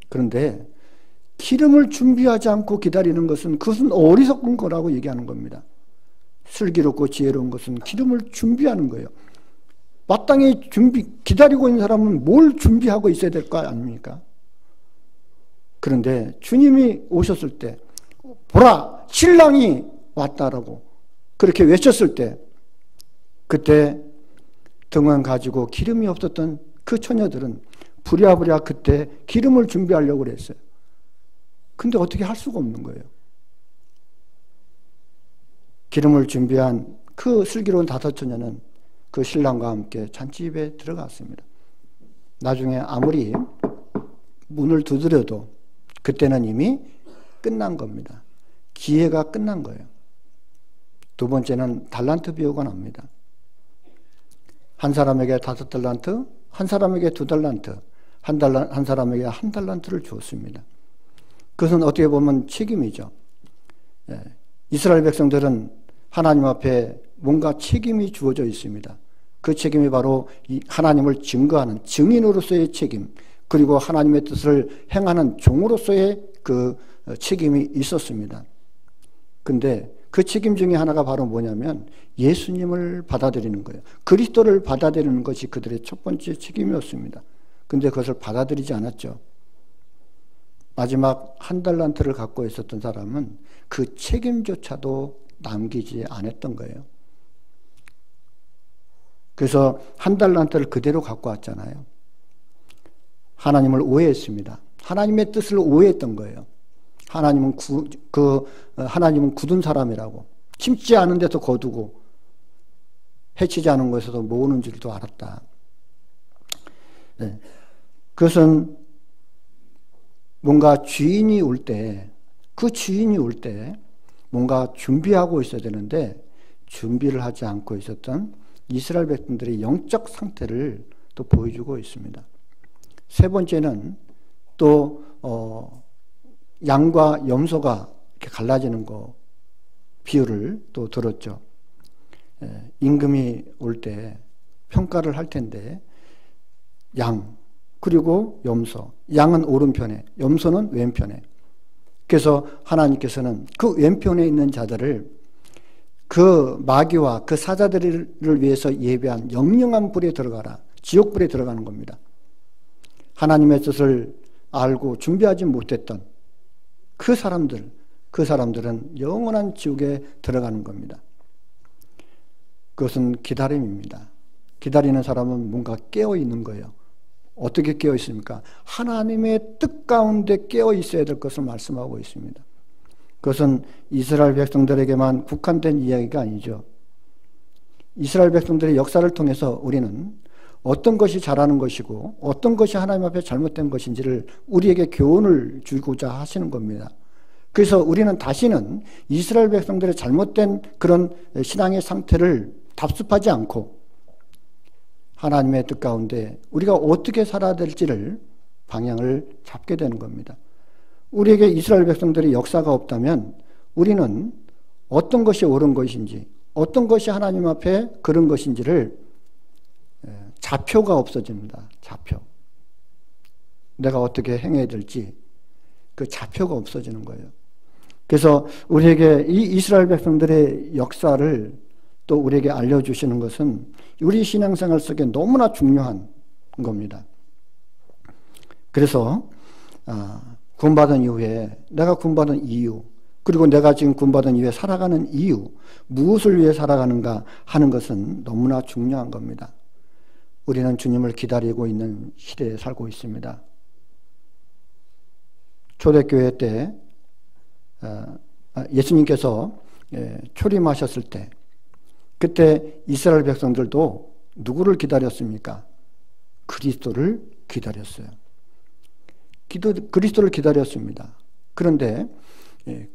그런데 기름을 준비하지 않고 기다리는 것은, 그것은 어리석은 거라고 얘기하는 겁니다. 슬기롭고 지혜로운 것은 기름을 준비하는 거예요. 마땅히 기다리고 있는 사람은 뭘 준비하고 있어야 될 거 아닙니까? 그런데 주님이 오셨을 때, 보라, 신랑이 왔다라고 그렇게 외쳤을 때, 그때 등원 가지고 기름이 없었던 그 처녀들은 부랴부랴 그때 기름을 준비하려고 그랬어요. 근데 어떻게 할 수가 없는 거예요. 기름을 준비한 그 슬기로운 5처녀는 그 신랑과 함께 잔치집에 들어갔습니다. 나중에 아무리 문을 두드려도 그때는 이미 끝난 겁니다. 기회가 끝난 거예요. 두 번째는 달란트 비유가 납니다. 한 사람에게 5달란트, 한 사람에게 2달란트, 한 사람에게 1달란트를 주었습니다. 그것은 어떻게 보면 책임이죠. 이스라엘 백성들은 하나님 앞에 뭔가 책임이 주어져 있습니다. 그 책임이 바로 하나님을 증거하는 증인으로서의 책임, 그리고 하나님의 뜻을 행하는 종으로서의 그 책임이 있었습니다. 근데 그 책임 중에 하나가 바로 뭐냐면 예수님을 받아들이는 거예요. 그리스도를 받아들이는 것이 그들의 첫 번째 책임이었습니다. 근데 그것을 받아들이지 않았죠. 마지막 1달란트를 갖고 있었던 사람은 그 책임조차도 남기지 않았던 거예요. 그래서 1달란트를 그대로 갖고 왔잖아요. 하나님을 오해했습니다. 하나님의 뜻을 오해했던 거예요. 하나님은 굳은 사람이라고, 심지 않은 데서 거두고 해치지 않은 곳에서 모으는 줄도 알았다. 네. 그것은 뭔가 주인이 올 때, 그 주인이 올 때 뭔가 준비하고 있어야 되는데 준비를 하지 않고 있었던 이스라엘 백성들의 영적 상태를 또 보여주고 있습니다. 세 번째는 또 양과 염소가 이렇게 갈라지는 거 비유를 또 들었죠. 임금이 올 때 평가를 할 텐데 양 그리고 염소, 양은 오른편에, 염소는 왼편에. 그래서 하나님께서는 그 왼편에 있는 자들을 그 마귀와 그 사자들을 위해서 예배한 영영한 불에 들어가라, 지옥불에 들어가는 겁니다. 하나님의 뜻을 알고 준비하지 못했던 그 사람들은 영원한 지옥에 들어가는 겁니다. 그것은 기다림입니다. 기다리는 사람은 뭔가 깨어 있는 거예요. 어떻게 깨어 있습니까? 하나님의 뜻 가운데 깨어 있어야 될 것을 말씀하고 있습니다. 그것은 이스라엘 백성들에게만 국한된 이야기가 아니죠. 이스라엘 백성들의 역사를 통해서 우리는 어떤 것이 잘하는 것이고 어떤 것이 하나님 앞에 잘못된 것인지를 우리에게 교훈을 주고자 하시는 겁니다. 그래서 우리는 다시는 이스라엘 백성들의 잘못된 그런 신앙의 상태를 답습하지 않고 하나님의 뜻 가운데 우리가 어떻게 살아야 될지를 방향을 잡게 되는 겁니다. 우리에게 이스라엘 백성들의 역사가 없다면 우리는 어떤 것이 옳은 것인지 어떤 것이 하나님 앞에 그런 것인지를 좌표가 없어집니다. 좌표. 내가 어떻게 행해야 될지 그 좌표가 없어지는 거예요. 그래서 우리에게 이 이스라엘 백성들의 역사를 또 우리에게 알려주시는 것은 우리 신앙생활 속에 너무나 중요한 겁니다. 그래서 구원받은 이후에 내가 구원받은 이유, 그리고 내가 지금 구원받은 이후에 살아가는 이유, 무엇을 위해 살아가는가 하는 것은 너무나 중요한 겁니다. 우리는 주님을 기다리고 있는 시대에 살고 있습니다. 초대교회 때 예수님께서 초림하셨을 때 그때 이스라엘 백성들도 누구를 기다렸습니까? 그리스도를 기다렸어요. 그리스도를 기다렸습니다. 그런데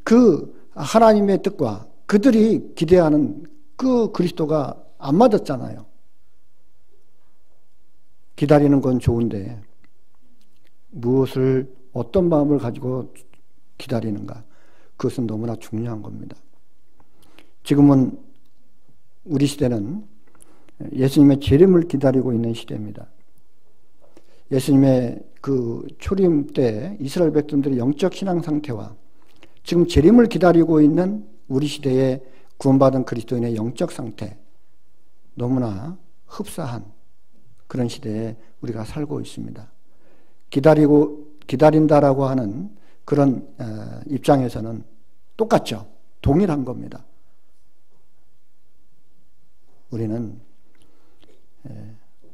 그 하나님의 뜻과 그들이 기대하는 그 그리스도가 안 맞았잖아요. 기다리는 건 좋은데 무엇을 어떤 마음을 가지고 기다리는가, 그것은 너무나 중요한 겁니다. 지금은 우리 시대는 예수님의 재림을 기다리고 있는 시대입니다. 예수님의 그 초림 때 이스라엘 백성들의 영적 신앙 상태와 지금 재림을 기다리고 있는 우리 시대의 구원받은 그리스도인의 영적 상태, 너무나 흡사한 그런 시대에 우리가 살고 있습니다. 기다린다라고 하는 그런 입장에서는 똑같죠. 동일한 겁니다. 우리는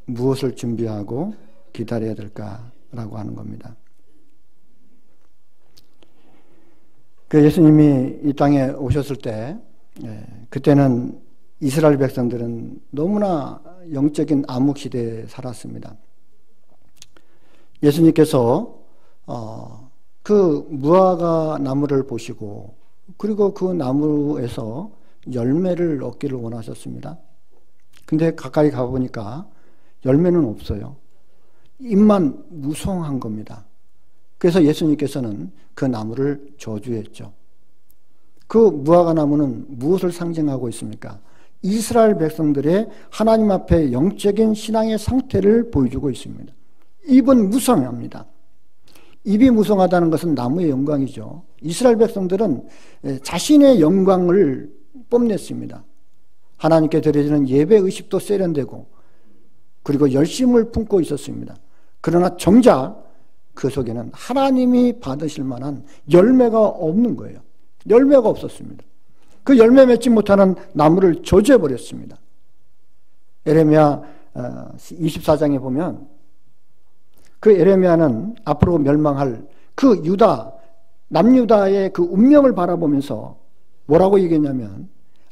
무엇을 준비하고 기다려야 될까라고 하는 겁니다. 그 예수님이 이 땅에 오셨을 때 그때는 이스라엘 백성들은 너무나 영적인 암흑 시대에 살았습니다. 예수님께서 그 무화과 나무를 보시고 그리고 그 나무에서 열매를 얻기를 원하셨습니다. 근데 가까이 가보니까 열매는 없어요. 잎만 무성한 겁니다. 그래서 예수님께서는 그 나무를 저주했죠. 그 무화과 나무는 무엇을 상징하고 있습니까? 이스라엘 백성들의 하나님 앞에 영적인 신앙의 상태를 보여주고 있습니다. 잎은 무성합니다. 잎이 무성하다는 것은 나무의 영광이죠. 이스라엘 백성들은 자신의 영광을 뽐냈습니다. 하나님께 드려지는 예배 의식도 세련되고 그리고 열심을 품고 있었습니다. 그러나 정작 그 속에는 하나님이 받으실 만한 열매가 없는 거예요. 열매가 없었습니다. 그 열매 맺지 못하는 나무를 저주해버렸습니다. 에레미야 24장에 보면 그 에레미야는 앞으로 멸망할 그 유다, 남유다의 그 운명을 바라보면서 뭐라고 얘기했냐면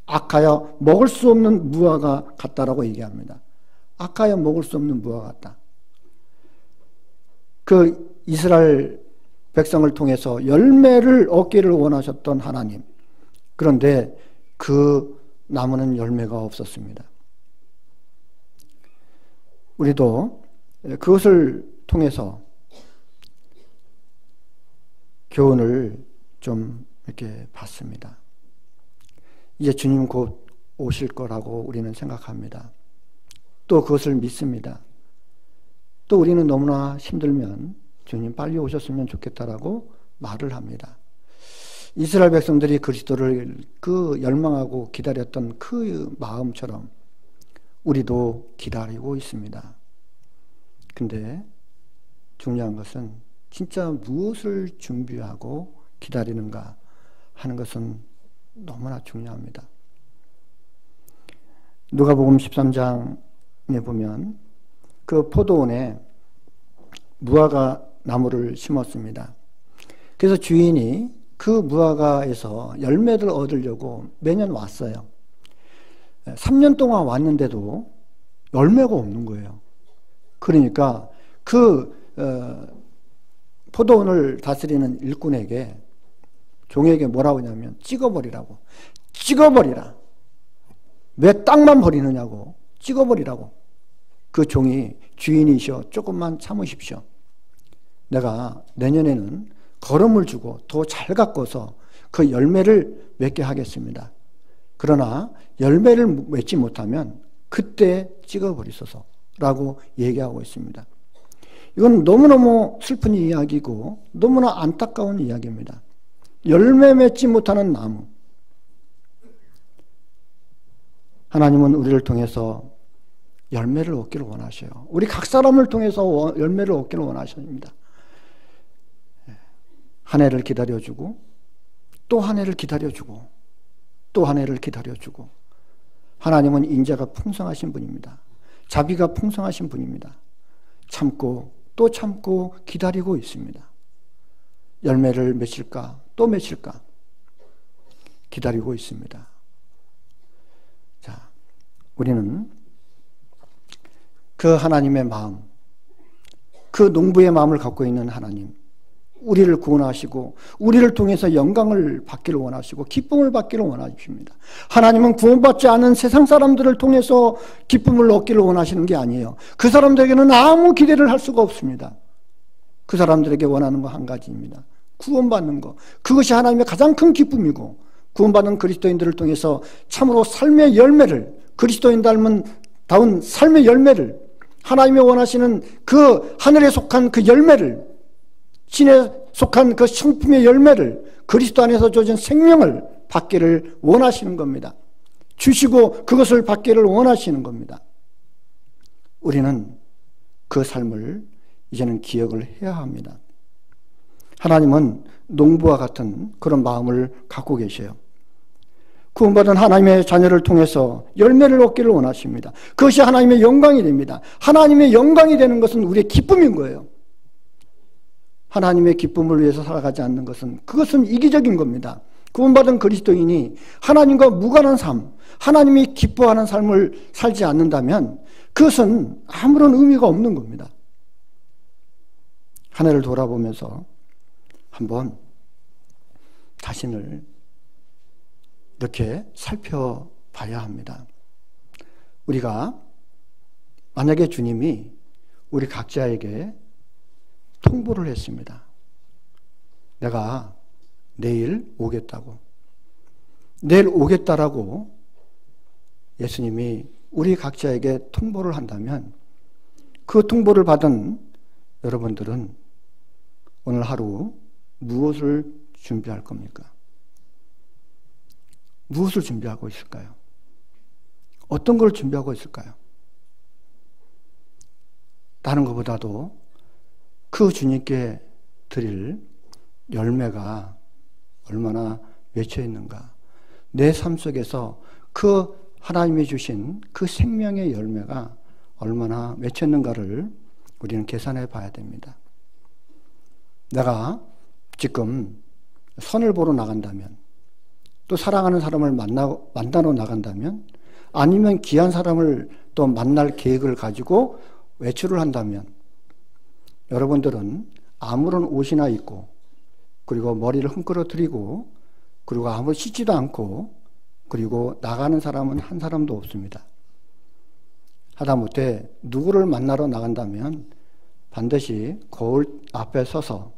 악하여 먹을 수 없는 무화과 같다라고 얘기합니다. 악하여 먹을 수 없는 무화과 같다. 그 이스라엘 백성을 통해서 열매를 얻기를 원하셨던 하나님. 그런데 그 나무는 열매가 없었습니다. 우리도 그것을 통해서 교훈을 좀 이렇게 받습니다. 이제 주님 곧 오실 거라고 우리는 생각합니다. 또 그것을 믿습니다. 또 우리는 너무나 힘들면 주님 빨리 오셨으면 좋겠다라고 말을 합니다. 이스라엘 백성들이 그리스도를 그 열망하고 기다렸던 그 마음처럼 우리도 기다리고 있습니다. 근데 중요한 것은 진짜 무엇을 준비하고 기다리는가 하는 것은 너무나 중요합니다. 누가복음 13장에 보면 그 포도원에 무화과 나무를 심었습니다. 그래서 주인이 그 무화과에서 열매를 얻으려고 매년 왔어요. 3년 동안 왔는데도 열매가 없는 거예요. 그러니까 그 포도원을 다스리는 일꾼에게, 종에게 뭐라고 하냐면 찍어버리라고. 찍어버리라. 왜 땅만 버리느냐고. 찍어버리라고. 그 종이 주인이시여 조금만 참으십시오. 내가 내년에는 거름을 주고 더 잘 가꿔서 그 열매를 맺게 하겠습니다. 그러나 열매를 맺지 못하면 그때 찍어버리소서라고 얘기하고 있습니다. 이건 너무너무 슬픈 이야기고 너무나 안타까운 이야기입니다. 열매 맺지 못하는 나무. 하나님은 우리를 통해서 열매를 얻기를 원하셔요. 우리 각 사람을 통해서 열매를 얻기를 원하십니다. 한 해를 기다려주고 또 한 해를 기다려주고 또 한 해를 기다려주고. 하나님은 인자가 풍성하신 분입니다. 자비가 풍성하신 분입니다. 참고 또 참고 기다리고 있습니다. 열매를 맺을까 또 맺을까 기다리고 있습니다. 자, 우리는 그 하나님의 마음, 그 농부의 마음을 갖고 있는 하나님, 우리를 구원하시고 우리를 통해서 영광을 받기를 원하시고 기쁨을 받기를 원하십니다. 하나님은 구원받지 않은 세상 사람들을 통해서 기쁨을 얻기를 원하시는 게 아니에요. 그 사람들에게는 아무 기대를 할 수가 없습니다. 그 사람들에게 원하는 거 한 가지입니다. 구원받는 거. 그것이 하나님의 가장 큰 기쁨이고, 구원받은 그리스도인들을 통해서 참으로 삶의 열매를, 그리스도인 다운 삶의 열매를, 하나님이 원하시는 그 하늘에 속한 그 열매를, 신에 속한 그 성품의 열매를, 그리스도 안에서 주어진 생명을 받기를 원하시는 겁니다. 주시고 그것을 받기를 원하시는 겁니다. 우리는 그 삶을 이제는 기억을 해야 합니다. 하나님은 농부와 같은 그런 마음을 갖고 계셔요. 구원받은 하나님의 자녀를 통해서 열매를 얻기를 원하십니다. 그것이 하나님의 영광이 됩니다. 하나님의 영광이 되는 것은 우리의 기쁨인 거예요. 하나님의 기쁨을 위해서 살아가지 않는 것은 그것은 이기적인 겁니다. 구원받은 그리스도인이 하나님과 무관한 삶, 하나님이 기뻐하는 삶을 살지 않는다면 그것은 아무런 의미가 없는 겁니다. 한 해를 돌아보면서 한번 자신을 이렇게 살펴봐야 합니다. 우리가 만약에 주님이 우리 각자에게 통보를 했습니다. 내가 내일 오겠다고. 내일 오겠다라고 예수님이 우리 각자에게 통보를 한다면 그 통보를 받은 여러분들은 오늘 하루 무엇을 준비할 겁니까? 무엇을 준비하고 있을까요? 어떤 걸 준비하고 있을까요? 다른 것보다도 그 주님께 드릴 열매가 얼마나 맺혀 있는가, 내 삶 속에서 그 하나님이 주신 그 생명의 열매가 얼마나 맺혀 있는가를 우리는 계산해 봐야 됩니다. 내가 지금 선을 보러 나간다면, 또 사랑하는 사람을 만나러 나간다면, 아니면 귀한 사람을 또 만날 계획을 가지고 외출을 한다면 여러분들은 아무런 옷이나 입고, 그리고 머리를 헝클어뜨리고, 그리고 아무 씻지도 않고, 그리고 나가는 사람은 한 사람도 없습니다. 하다못해 누구를 만나러 나간다면 반드시 거울 앞에 서서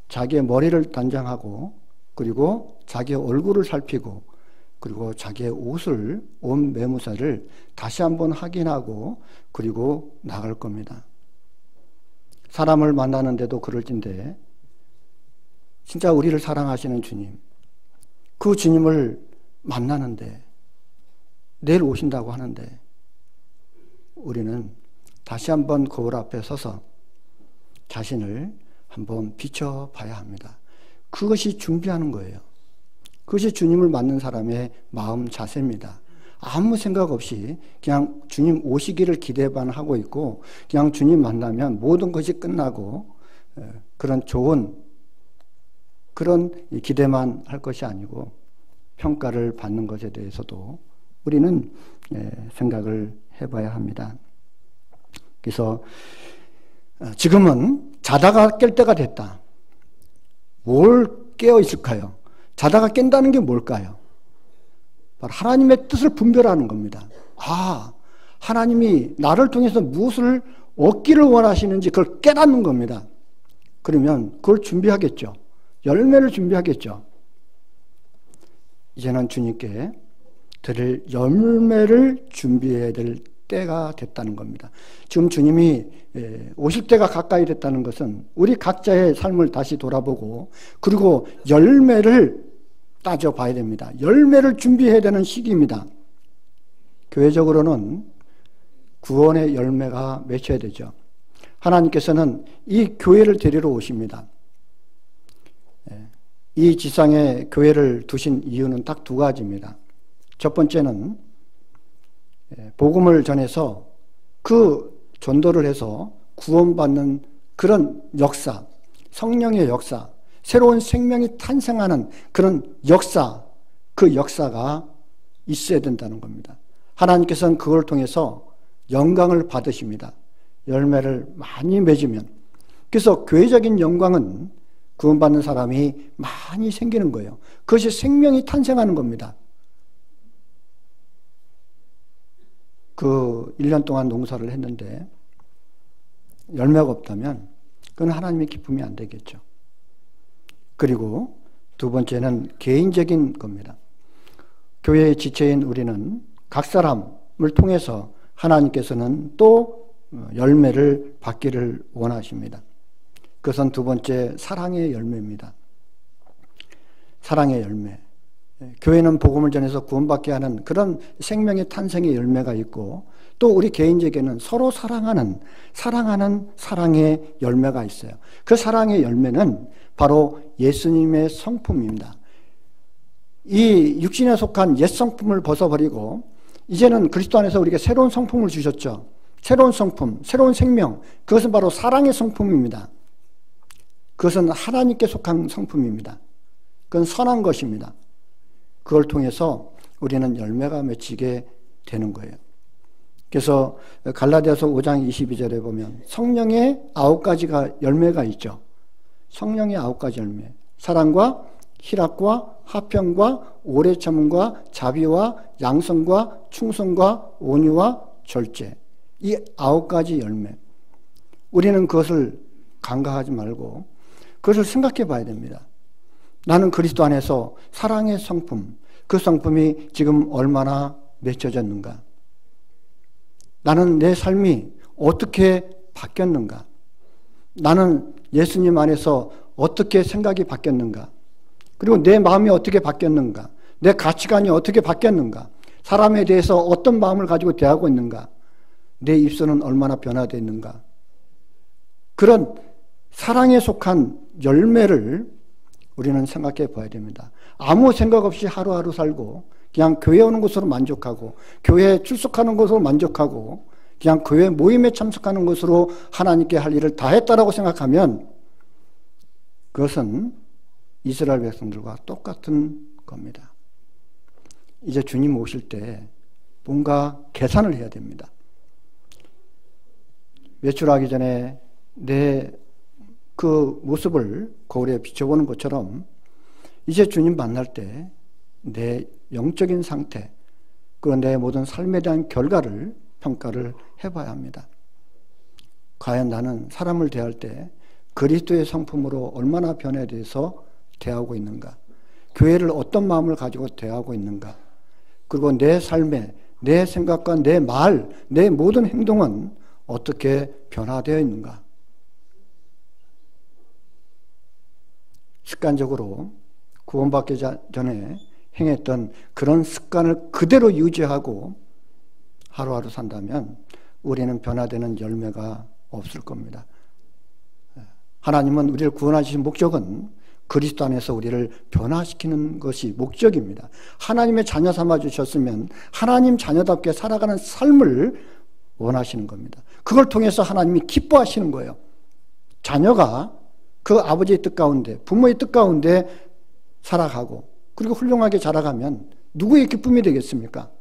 자기의 머리를 단장하고, 그리고 자기의 얼굴을 살피고, 그리고 자기의 옷을, 옷 매무새를 다시 한번 확인하고, 그리고 나갈 겁니다. 사람을 만나는데도 그럴진데 진짜 우리를 사랑하시는 주님, 그 주님을 만나는데 내일 오신다고 하는데 우리는 다시 한번 거울 앞에 서서 자신을 한번 비춰봐야 합니다. 그것이 준비하는 거예요. 그것이 주님을 만난 사람의 마음 자세입니다. 아무 생각 없이 그냥 주님 오시기를 기대만 하고 있고, 그냥 주님 만나면 모든 것이 끝나고 그런 좋은 그런 기대만 할 것이 아니고 평가를 받는 것에 대해서도 우리는 생각을 해봐야 합니다. 그래서 지금은 자다가 깰 때가 됐다. 뭘 깨어 있을까요? 자다가 깬다는 게 뭘까요? 바로 하나님의 뜻을 분별하는 겁니다. 아, 하나님이 나를 통해서 무엇을 얻기를 원하시는지 그걸 깨닫는 겁니다. 그러면 그걸 준비하겠죠. 열매를 준비하겠죠. 이제는 주님께 드릴 열매를 준비해야 될 때가 됐다는 겁니다. 지금 주님이 오실 때가 가까이 됐다는 것은 우리 각자의 삶을 다시 돌아보고, 그리고 열매를 따져봐야 됩니다. 열매를 준비해야 되는 시기입니다. 교회적으로는 구원의 열매가 맺혀야 되죠. 하나님께서는 이 교회를 데리러 오십니다. 이 지상에 교회를 두신 이유는 딱 두 가지입니다. 첫 번째는 복음을 전해서 그 전도를 해서 구원받는 그런 역사, 성령의 역사, 새로운 생명이 탄생하는 그런 역사, 그 역사가 있어야 된다는 겁니다. 하나님께서는 그걸 통해서 영광을 받으십니다. 열매를 많이 맺으면. 그래서 교회적인 영광은 구원받는 사람이 많이 생기는 거예요. 그것이 생명이 탄생하는 겁니다. 그 1년 동안 농사를 했는데 열매가 없다면 그건 하나님의 기쁨이 안 되겠죠. 그리고 두 번째는 개인적인 겁니다. 교회의 지체인 우리는 각 사람을 통해서 하나님께서는 또 열매를 받기를 원하십니다. 그것은 두 번째 사랑의 열매입니다. 사랑의 열매. 교회는 복음을 전해서 구원받게 하는 그런 생명의 탄생의 열매가 있고, 또 우리 개인에게는 서로 사랑하는 사랑의 열매가 있어요. 그 사랑의 열매는 바로 예수님의 성품입니다. 이 육신에 속한 옛 성품을 벗어버리고 이제는 그리스도 안에서 우리에게 새로운 성품을 주셨죠. 새로운 성품, 새로운 생명, 그것은 바로 사랑의 성품입니다. 그것은 하나님께 속한 성품입니다. 그건 선한 것입니다. 그걸 통해서 우리는 열매가 맺히게 되는 거예요. 그래서 갈라디아서 5장 22절에 보면 성령의 9가지가 열매가 있죠. 성령의 9가지 열매. 사랑과 희락과 화평과 오래 참음과 자비와 양성과 충성과 온유와 절제. 이 9가지 열매. 우리는 그것을 간과하지 말고 그것을 생각해 봐야 됩니다. 나는 그리스도 안에서 사랑의 성품, 그 성품이 지금 얼마나 맺혀졌는가? 나는 내 삶이 어떻게 바뀌었는가? 나는 예수님 안에서 어떻게 생각이 바뀌었는가? 그리고 내 마음이 어떻게 바뀌었는가? 내 가치관이 어떻게 바뀌었는가? 사람에 대해서 어떤 마음을 가지고 대하고 있는가? 내 입술은 얼마나 변화됐는가? 그런 사랑에 속한 열매를 우리는 생각해 봐야 됩니다. 아무 생각 없이 하루하루 살고 그냥 교회 오는 것으로 만족하고 교회에 출석하는 것으로 만족하고 그냥 교회 모임에 참석하는 것으로 하나님께 할 일을 다 했다라고 생각하면 그것은 이스라엘 백성들과 똑같은 겁니다. 이제 주님 오실 때 뭔가 계산을 해야 됩니다. 외출하기 전에 내 그 모습을 거울에 비춰보는 것처럼 이제 주님 만날 때 내 영적인 상태, 그리고 내 모든 삶에 대한 결과를 평가를 해봐야 합니다. 과연 나는 사람을 대할 때 그리스도의 성품으로 얼마나 변화돼서 대하고 있는가? 교회를 어떤 마음을 가지고 대하고 있는가? 그리고 내 삶에 내 생각과 내 말, 내 모든 행동은 어떻게 변화되어 있는가? 습관적으로 구원받기 전에 행했던 그런 습관을 그대로 유지하고 하루하루 산다면 우리는 변화되는 열매가 없을 겁니다. 하나님은 우리를 구원하신 목적은 그리스도 안에서 우리를 변화시키는 것이 목적입니다. 하나님의 자녀 삼아 주셨으면 하나님 자녀답게 살아가는 삶을 원하시는 겁니다. 그걸 통해서 하나님이 기뻐하시는 거예요. 자녀가 그 아버지의 뜻 가운데, 부모의 뜻 가운데 살아가고 그리고 훌륭하게 자라가면 누구의 기쁨이 되겠습니까?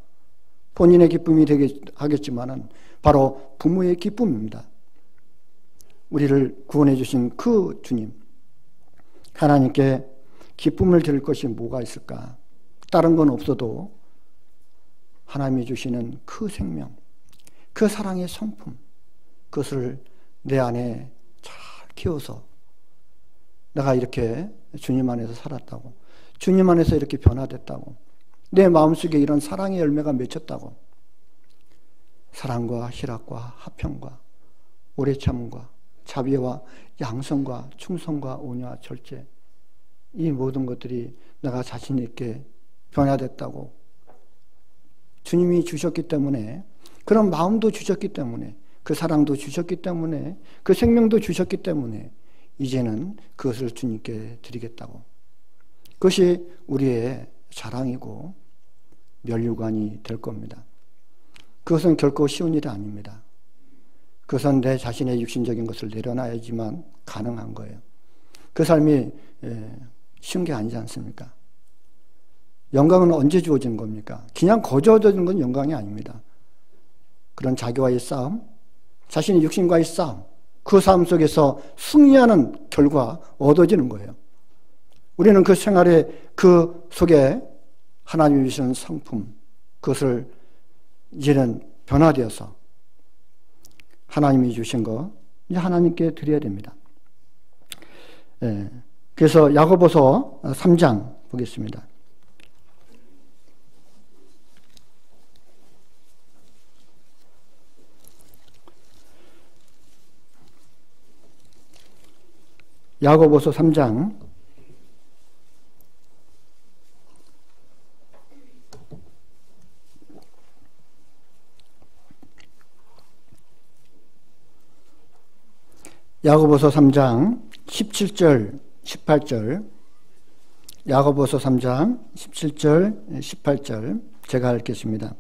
본인의 기쁨이 하겠지만은 바로 부모의 기쁨입니다. 우리를 구원해 주신 그 주님, 하나님께 기쁨을 드릴 것이 뭐가 있을까? 다른 건 없어도 하나님이 주시는 그 생명, 그 사랑의 성품, 그것을 내 안에 잘 키워서 내가 이렇게 주님 안에서 살았다고, 주님 안에서 이렇게 변화됐다고, 내 마음속에 이런 사랑의 열매가 맺혔다고, 사랑과 희락과 화평과 오래 참음과 자비와 양성과 충성과 온유와 절제, 이 모든 것들이 내가 자신 있게 변화됐다고, 주님이 주셨기 때문에, 그런 마음도 주셨기 때문에, 그 사랑도 주셨기 때문에, 그 생명도 주셨기 때문에 이제는 그것을 주님께 드리겠다고. 그것이 우리의 자랑이고 면류관이 될 겁니다. 그것은 결코 쉬운 일이 아닙니다. 그것은 내 자신의 육신적인 것을 내려놔야지만 가능한 거예요. 그 삶이 쉬운 게 아니지 않습니까? 영광은 언제 주어지는 겁니까? 그냥 거저져지는 건 영광이 아닙니다. 그런 자기와의 싸움, 자신의 육신과의 싸움, 그 싸움 속에서 승리하는 결과 얻어지는 거예요. 우리는 그 생활의 그 속에 하나님이 주시는 성품, 그것을 이제는 변화되어서 하나님이 주신 거 이제 하나님께 드려야 됩니다. 그래서 야고보서 3장 보겠습니다. 야고보서 3장 17절, 18절 야고보서 3장 17절, 18절 제가 읽겠습니다.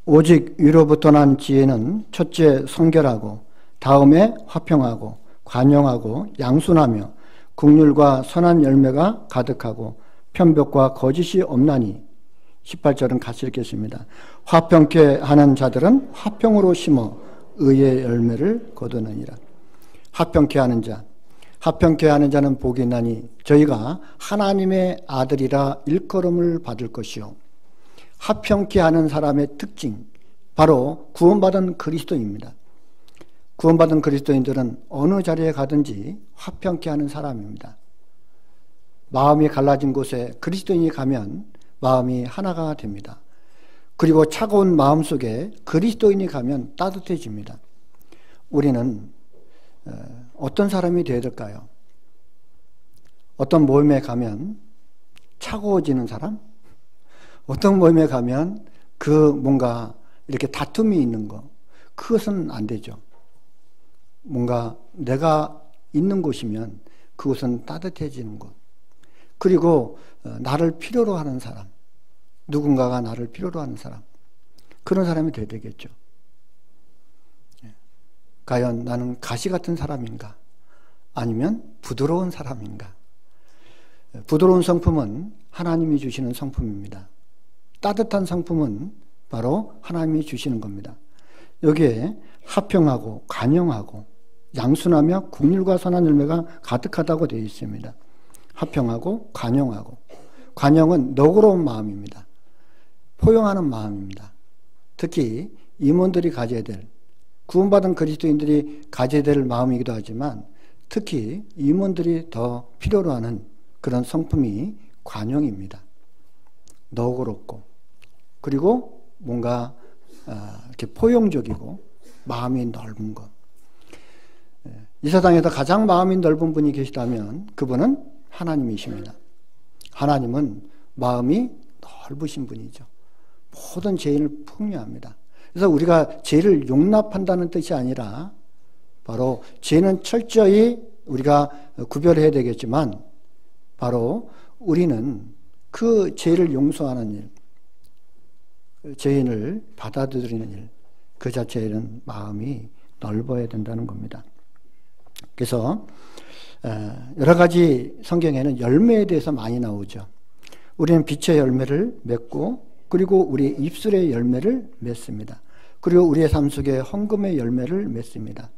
오직 위로부터 난 지혜는 첫째 성결하고 다음에 화평하고 관용하고 양순하며 긍휼과 선한 열매가 가득하고 편벽과 거짓이 없나니 18절은 같이 읽겠습니다. 화평케 하는 자들은 화평으로 심어 의의 열매를 거두느니라. 화평케 하는 자, 화평케 하는 자는 복이 있나니 저희가 하나님의 아들이라 일컬음을 받을 것이요. 화평케 하는 사람의 특징, 바로 구원받은 그리스도인입니다. 구원받은 그리스도인들은 어느 자리에 가든지 화평케 하는 사람입니다. 마음이 갈라진 곳에 그리스도인이 가면 마음이 하나가 됩니다. 그리고 차가운 마음 속에 그리스도인이 가면 따뜻해집니다. 우리는 어떤 사람이 되어야 될까요? 어떤 모임에 가면 차가워지는 사람? 어떤 모임에 가면 그 뭔가 이렇게 다툼이 있는 거, 그것은 안 되죠. 뭔가 내가 있는 곳이면 그곳은 따뜻해지는 곳. 그리고 나를 필요로 하는 사람, 누군가가 나를 필요로 하는 사람, 그런 사람이 되어야 되겠죠. 과연 나는 가시 같은 사람인가? 아니면 부드러운 사람인가? 부드러운 성품은 하나님이 주시는 성품입니다. 따뜻한 성품은 바로 하나님이 주시는 겁니다. 여기에 화평하고 관용하고 양순하며 긍휼과 선한 열매가 가득하다고 되어 있습니다. 화평하고 관용하고, 관용은 너그러운 마음입니다. 포용하는 마음입니다. 특히 임원들이 가져야 될, 구원받은 그리스도인들이 가져야 될 마음이기도 하지만 특히 임원들이 더 필요로 하는 그런 성품이 관용입니다. 너그럽고, 그리고 뭔가 이렇게 포용적이고 마음이 넓은 것. 이 세상에서 가장 마음이 넓은 분이 계시다면 그분은 하나님이십니다. 하나님은 마음이 넓으신 분이죠. 모든 죄인을 풍요합니다. 그래서 우리가 죄를 용납한다는 뜻이 아니라 바로 죄는 철저히 우리가 구별해야 되겠지만 바로 우리는 그 죄를 용서하는 일, 죄인을 받아들이는 일, 그 자체에는 마음이 넓어야 된다는 겁니다. 그래서 여러 가지 성경에는 열매에 대해서 많이 나오죠. 우리는 빛의 열매를 맺고 그리고 우리의 입술의 열매를 맺습니다. 그리고 우리의 삶 속에 헌금의 열매를 맺습니다.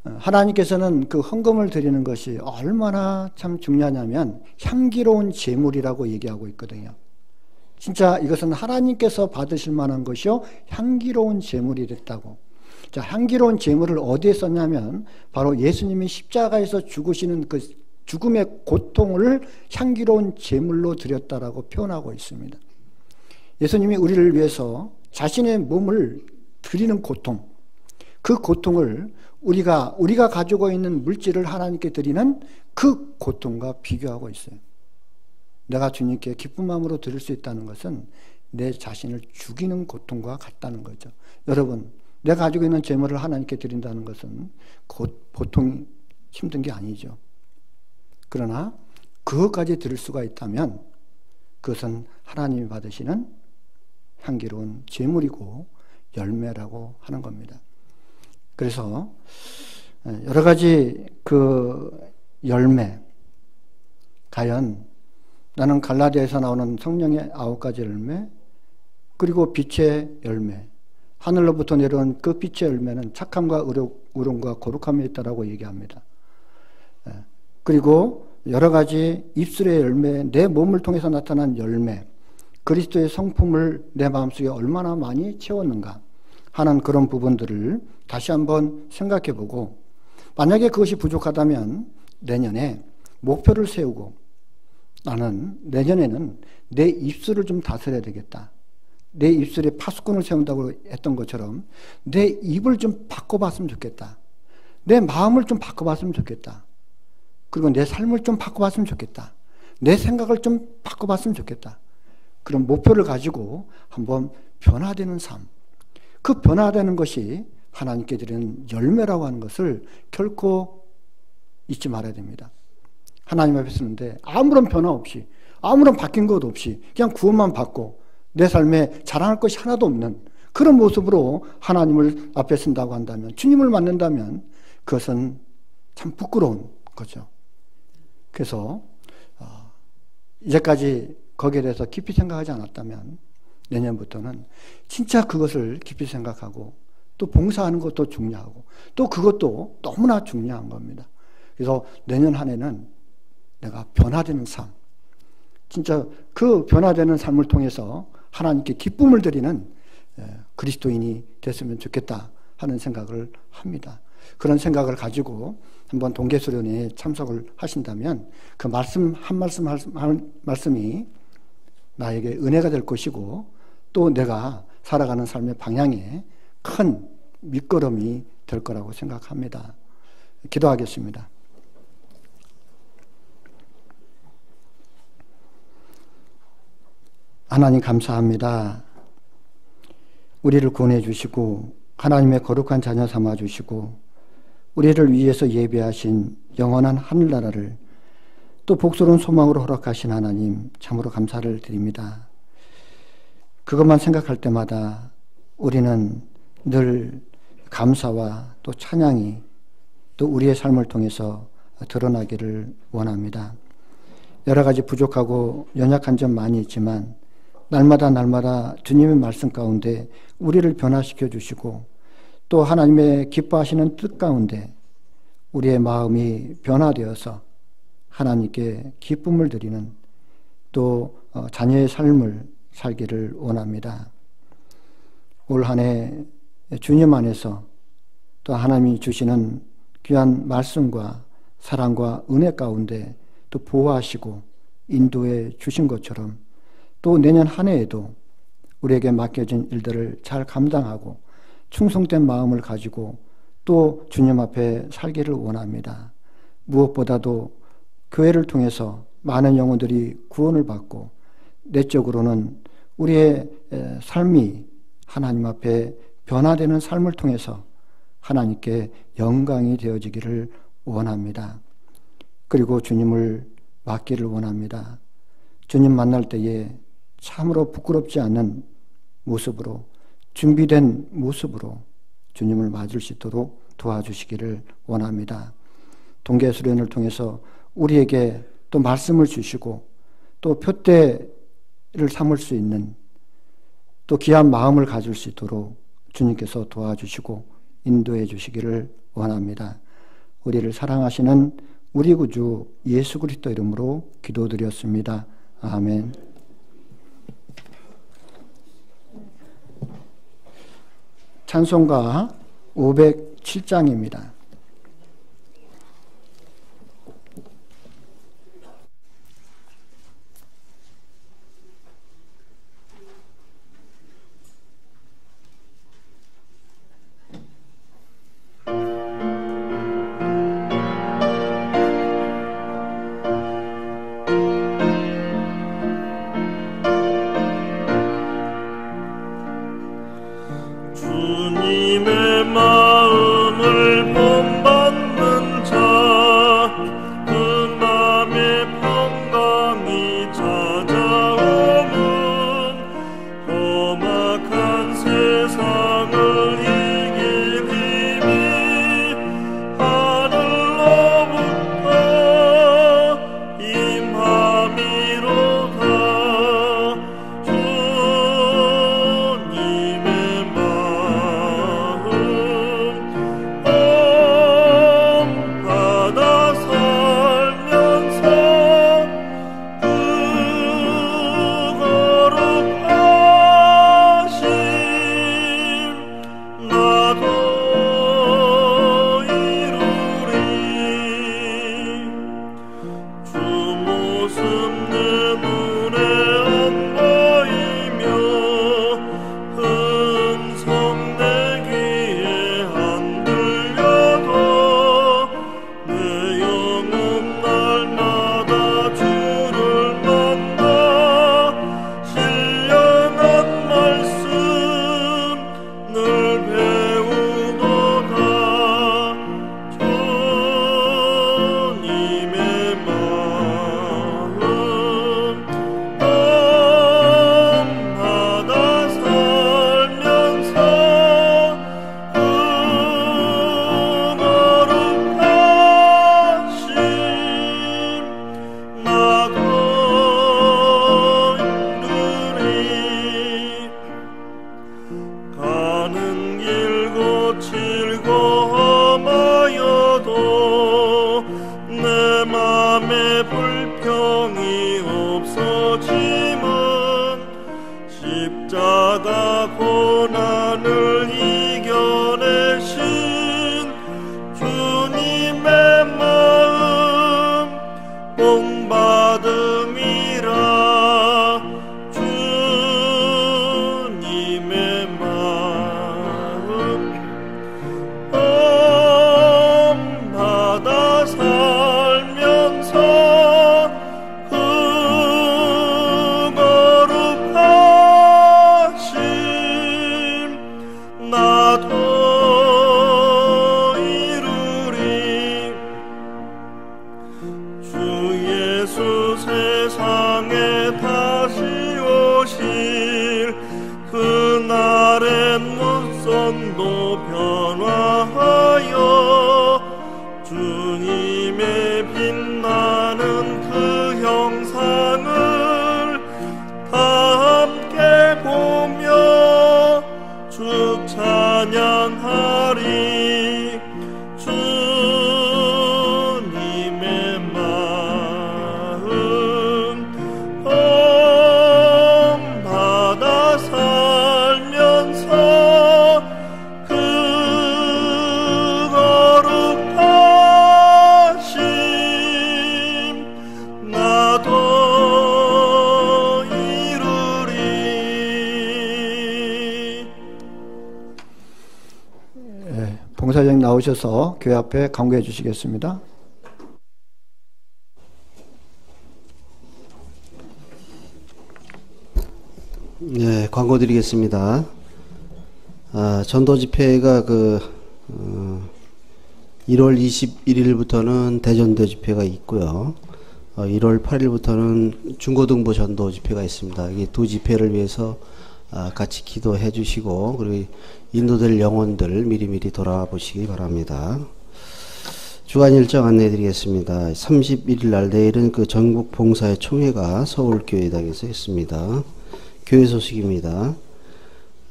하나님께서는 그 헌금을 드리는 것이 얼마나 참 중요하냐면 향기로운 제물이라고 얘기하고 있거든요. 진짜 이것은 하나님께서 받으실 만한 것이요 향기로운 제물이 됐다고. 자, 향기로운 제물을 어디에 썼냐면 바로 예수님이 십자가에서 죽으시는 그 죽음의 고통을 향기로운 제물로 드렸다라고 표현하고 있습니다. 예수님이 우리를 위해서 자신의 몸을 드리는 고통, 그 고통을 우리가 가지고 있는 물질을 하나님께 드리는 그 고통과 비교하고 있어요. 내가 주님께 기쁜 마음으로 드릴 수 있다는 것은 내 자신을 죽이는 고통과 같다는 거죠. 여러분, 내가 가지고 있는 재물을 하나님께 드린다는 것은 보통 힘든 게 아니죠. 그러나 그것까지 드릴 수가 있다면 그것은 하나님이 받으시는 향기로운 제물이고 열매라고 하는 겁니다. 그래서 여러 가지 그 열매, 과연 나는 갈라디아에서 나오는 성령의 9가지 열매, 그리고 빛의 열매, 하늘로부터 내려온 그 빛의 열매는 착함과 의로움과 거룩함이 있다라고 얘기합니다. 그리고 여러 가지 입술의 열매, 내 몸을 통해서 나타난 열매, 그리스도의 성품을 내 마음속에 얼마나 많이 채웠는가 하는 그런 부분들을 다시 한번 생각해 보고, 만약에 그것이 부족하다면 내년에 목표를 세우고, 나는 내년에는 내 입술을 좀 다스려야 되겠다. 내 입술에 파수꾼을 세운다고 했던 것처럼 내 입을 좀 바꿔봤으면 좋겠다. 내 마음을 좀 바꿔봤으면 좋겠다. 그리고 내 삶을 좀 바꿔봤으면 좋겠다. 내 생각을 좀 바꿔봤으면 좋겠다. 그런 목표를 가지고 한번 변화되는 삶, 그 변화되는 것이 하나님께 드리는 열매라고 하는 것을 결코 잊지 말아야 됩니다. 하나님 앞에 서는데 아무런 변화 없이, 아무런 바뀐 것 없이 그냥 구원만 받고 내 삶에 자랑할 것이 하나도 없는 그런 모습으로 하나님을 앞에 쓴다고 한다면, 주님을 만난다면 그것은 참 부끄러운 거죠. 그래서 이제까지 거기에 대해서 깊이 생각하지 않았다면 내년부터는 진짜 그것을 깊이 생각하고 또 봉사하는 것도 중요하고 또 그것도 너무나 중요한 겁니다. 그래서 내년 한 해는 내가 변화되는 삶, 진짜 그 변화되는 삶을 통해서 하나님께 기쁨을 드리는 그리스도인이 됐으면 좋겠다 하는 생각을 합니다. 그런 생각을 가지고 한번 동계수련회에 참석을 하신다면 그 말씀 한 말씀이 나에게 은혜가 될 것이고 또 내가 살아가는 삶의 방향에 큰 밑거름이 될 거라고 생각합니다. 기도하겠습니다. 하나님 감사합니다. 우리를 구원해 주시고 하나님의 거룩한 자녀 삼아 주시고 우리를 위해서 예배하신 영원한 하늘나라를 또 복스러운 소망으로 허락하신 하나님 참으로 감사를 드립니다. 그것만 생각할 때마다 우리는 늘 감사와 또 찬양이 또 우리의 삶을 통해서 드러나기를 원합니다. 여러 가지 부족하고 연약한 점 많이 있지만 날마다 주님의 말씀 가운데 우리를 변화시켜 주시고 또 하나님의 기뻐하시는 뜻 가운데 우리의 마음이 변화되어서 하나님께 기쁨을 드리는 또 자녀의 삶을 살기를 원합니다. 올 한 해 주님 안에서 또 하나님이 주시는 귀한 말씀과 사랑과 은혜 가운데 또 보호하시고 인도해 주신 것처럼 또 내년 한 해에도 우리에게 맡겨진 일들을 잘 감당하고 충성된 마음을 가지고 또 주님 앞에 살기를 원합니다. 무엇보다도 교회를 통해서 많은 영혼들이 구원을 받고 내적으로는 우리의 삶이 하나님 앞에 변화되는 삶을 통해서 하나님께 영광이 되어지기를 원합니다. 그리고 주님을 맡기를 원합니다. 주님 만날 때에 참으로 부끄럽지 않은 모습으로 준비된 모습으로 주님을 맞을 수 있도록 도와주시기를 원합니다. 동계수련을 통해서 우리에게 또 말씀을 주시고 또 표대를 삼을 수 있는 또 귀한 마음을 가질 수 있도록 주님께서 도와주시고 인도해 주시기를 원합니다. 우리를 사랑하시는 우리 구주 예수 그리스도 이름으로 기도드렸습니다. 아멘. 찬송가 507장입니다. 주님의 마음을 본받는 자, 그 맘에 평강이 찾아오면 험악한 세상을 이길 힘이 하늘로부터 임함이로다. 주님의 마음 본받음이라. 주님의 마음 본받아 살면서 그 거룩하심 나도 이루리. 주 예수 세상에 다시 오실 그날엔 무선도 변화하여 주님의 빛나는 그 형상을 다 함께 보며 쭉 찬양하리. 주님의 마음 본받아 살면서 그 거룩하심 나도 이루리. 봉사장 나오셔서 교회 앞에 강구해 주시겠습니다. 네, 광고 드리겠습니다. 전도 집회가 1월 21일부터는 대전도 집회가 있고요. 1월 8일부터는 중고등부 전도 집회가 있습니다. 이 두 집회를 위해서 같이 기도해 주시고, 그리고 인도될 영혼들 미리미리 돌아보시기 바랍니다. 주간 일정 안내해 드리겠습니다. 31일 날 내일은 전국 봉사의 총회가 서울교회당에서 있습니다. 교회 소식입니다.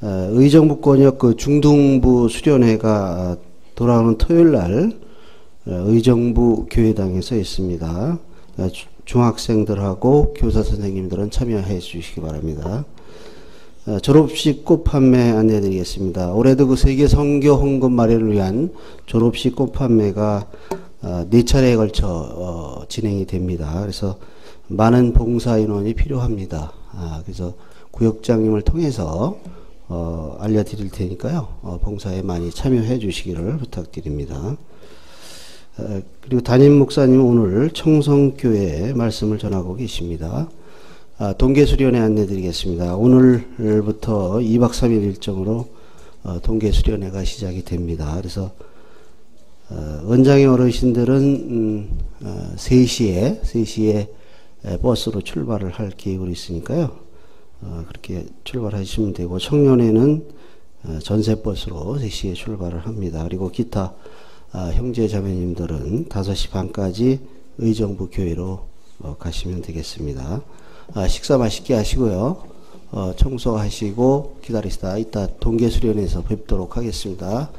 의정부권역 중등부 수련회가 돌아오는 토요일 날 의정부 교회당에서 있습니다. 중학생들하고 교사 선생님들은 참여해 주시기 바랍니다. 졸업식 꽃 판매 안내해 드리겠습니다. 올해도 세계 선교 헌금 마련을 위한 졸업식 꽃 판매가 4차례에 걸쳐 진행이 됩니다. 그래서 많은 봉사 인원이 필요합니다. 그래서 구역장님을 통해서 알려드릴 테니까요. 봉사에 많이 참여해 주시기를 부탁드립니다. 그리고 담임 목사님 오늘 청성교회에 말씀을 전하고 계십니다. 동계수련회 안내드리겠습니다. 오늘부터 2박 3일 일정으로 동계수련회가 시작이 됩니다. 그래서 원장의 어르신들은 3시에 버스로 출발을 할 계획으로 있으니까요. 그렇게 출발하시면 되고, 청년회는 전세버스로 3시에 출발을 합니다. 그리고 기타 형제 자매님들은 5시 반까지 의정부 교회로 가시면 되겠습니다. 식사 맛있게 하시고요. 청소하시고 기다리시다 이따 동계수련회에서 뵙도록 하겠습니다.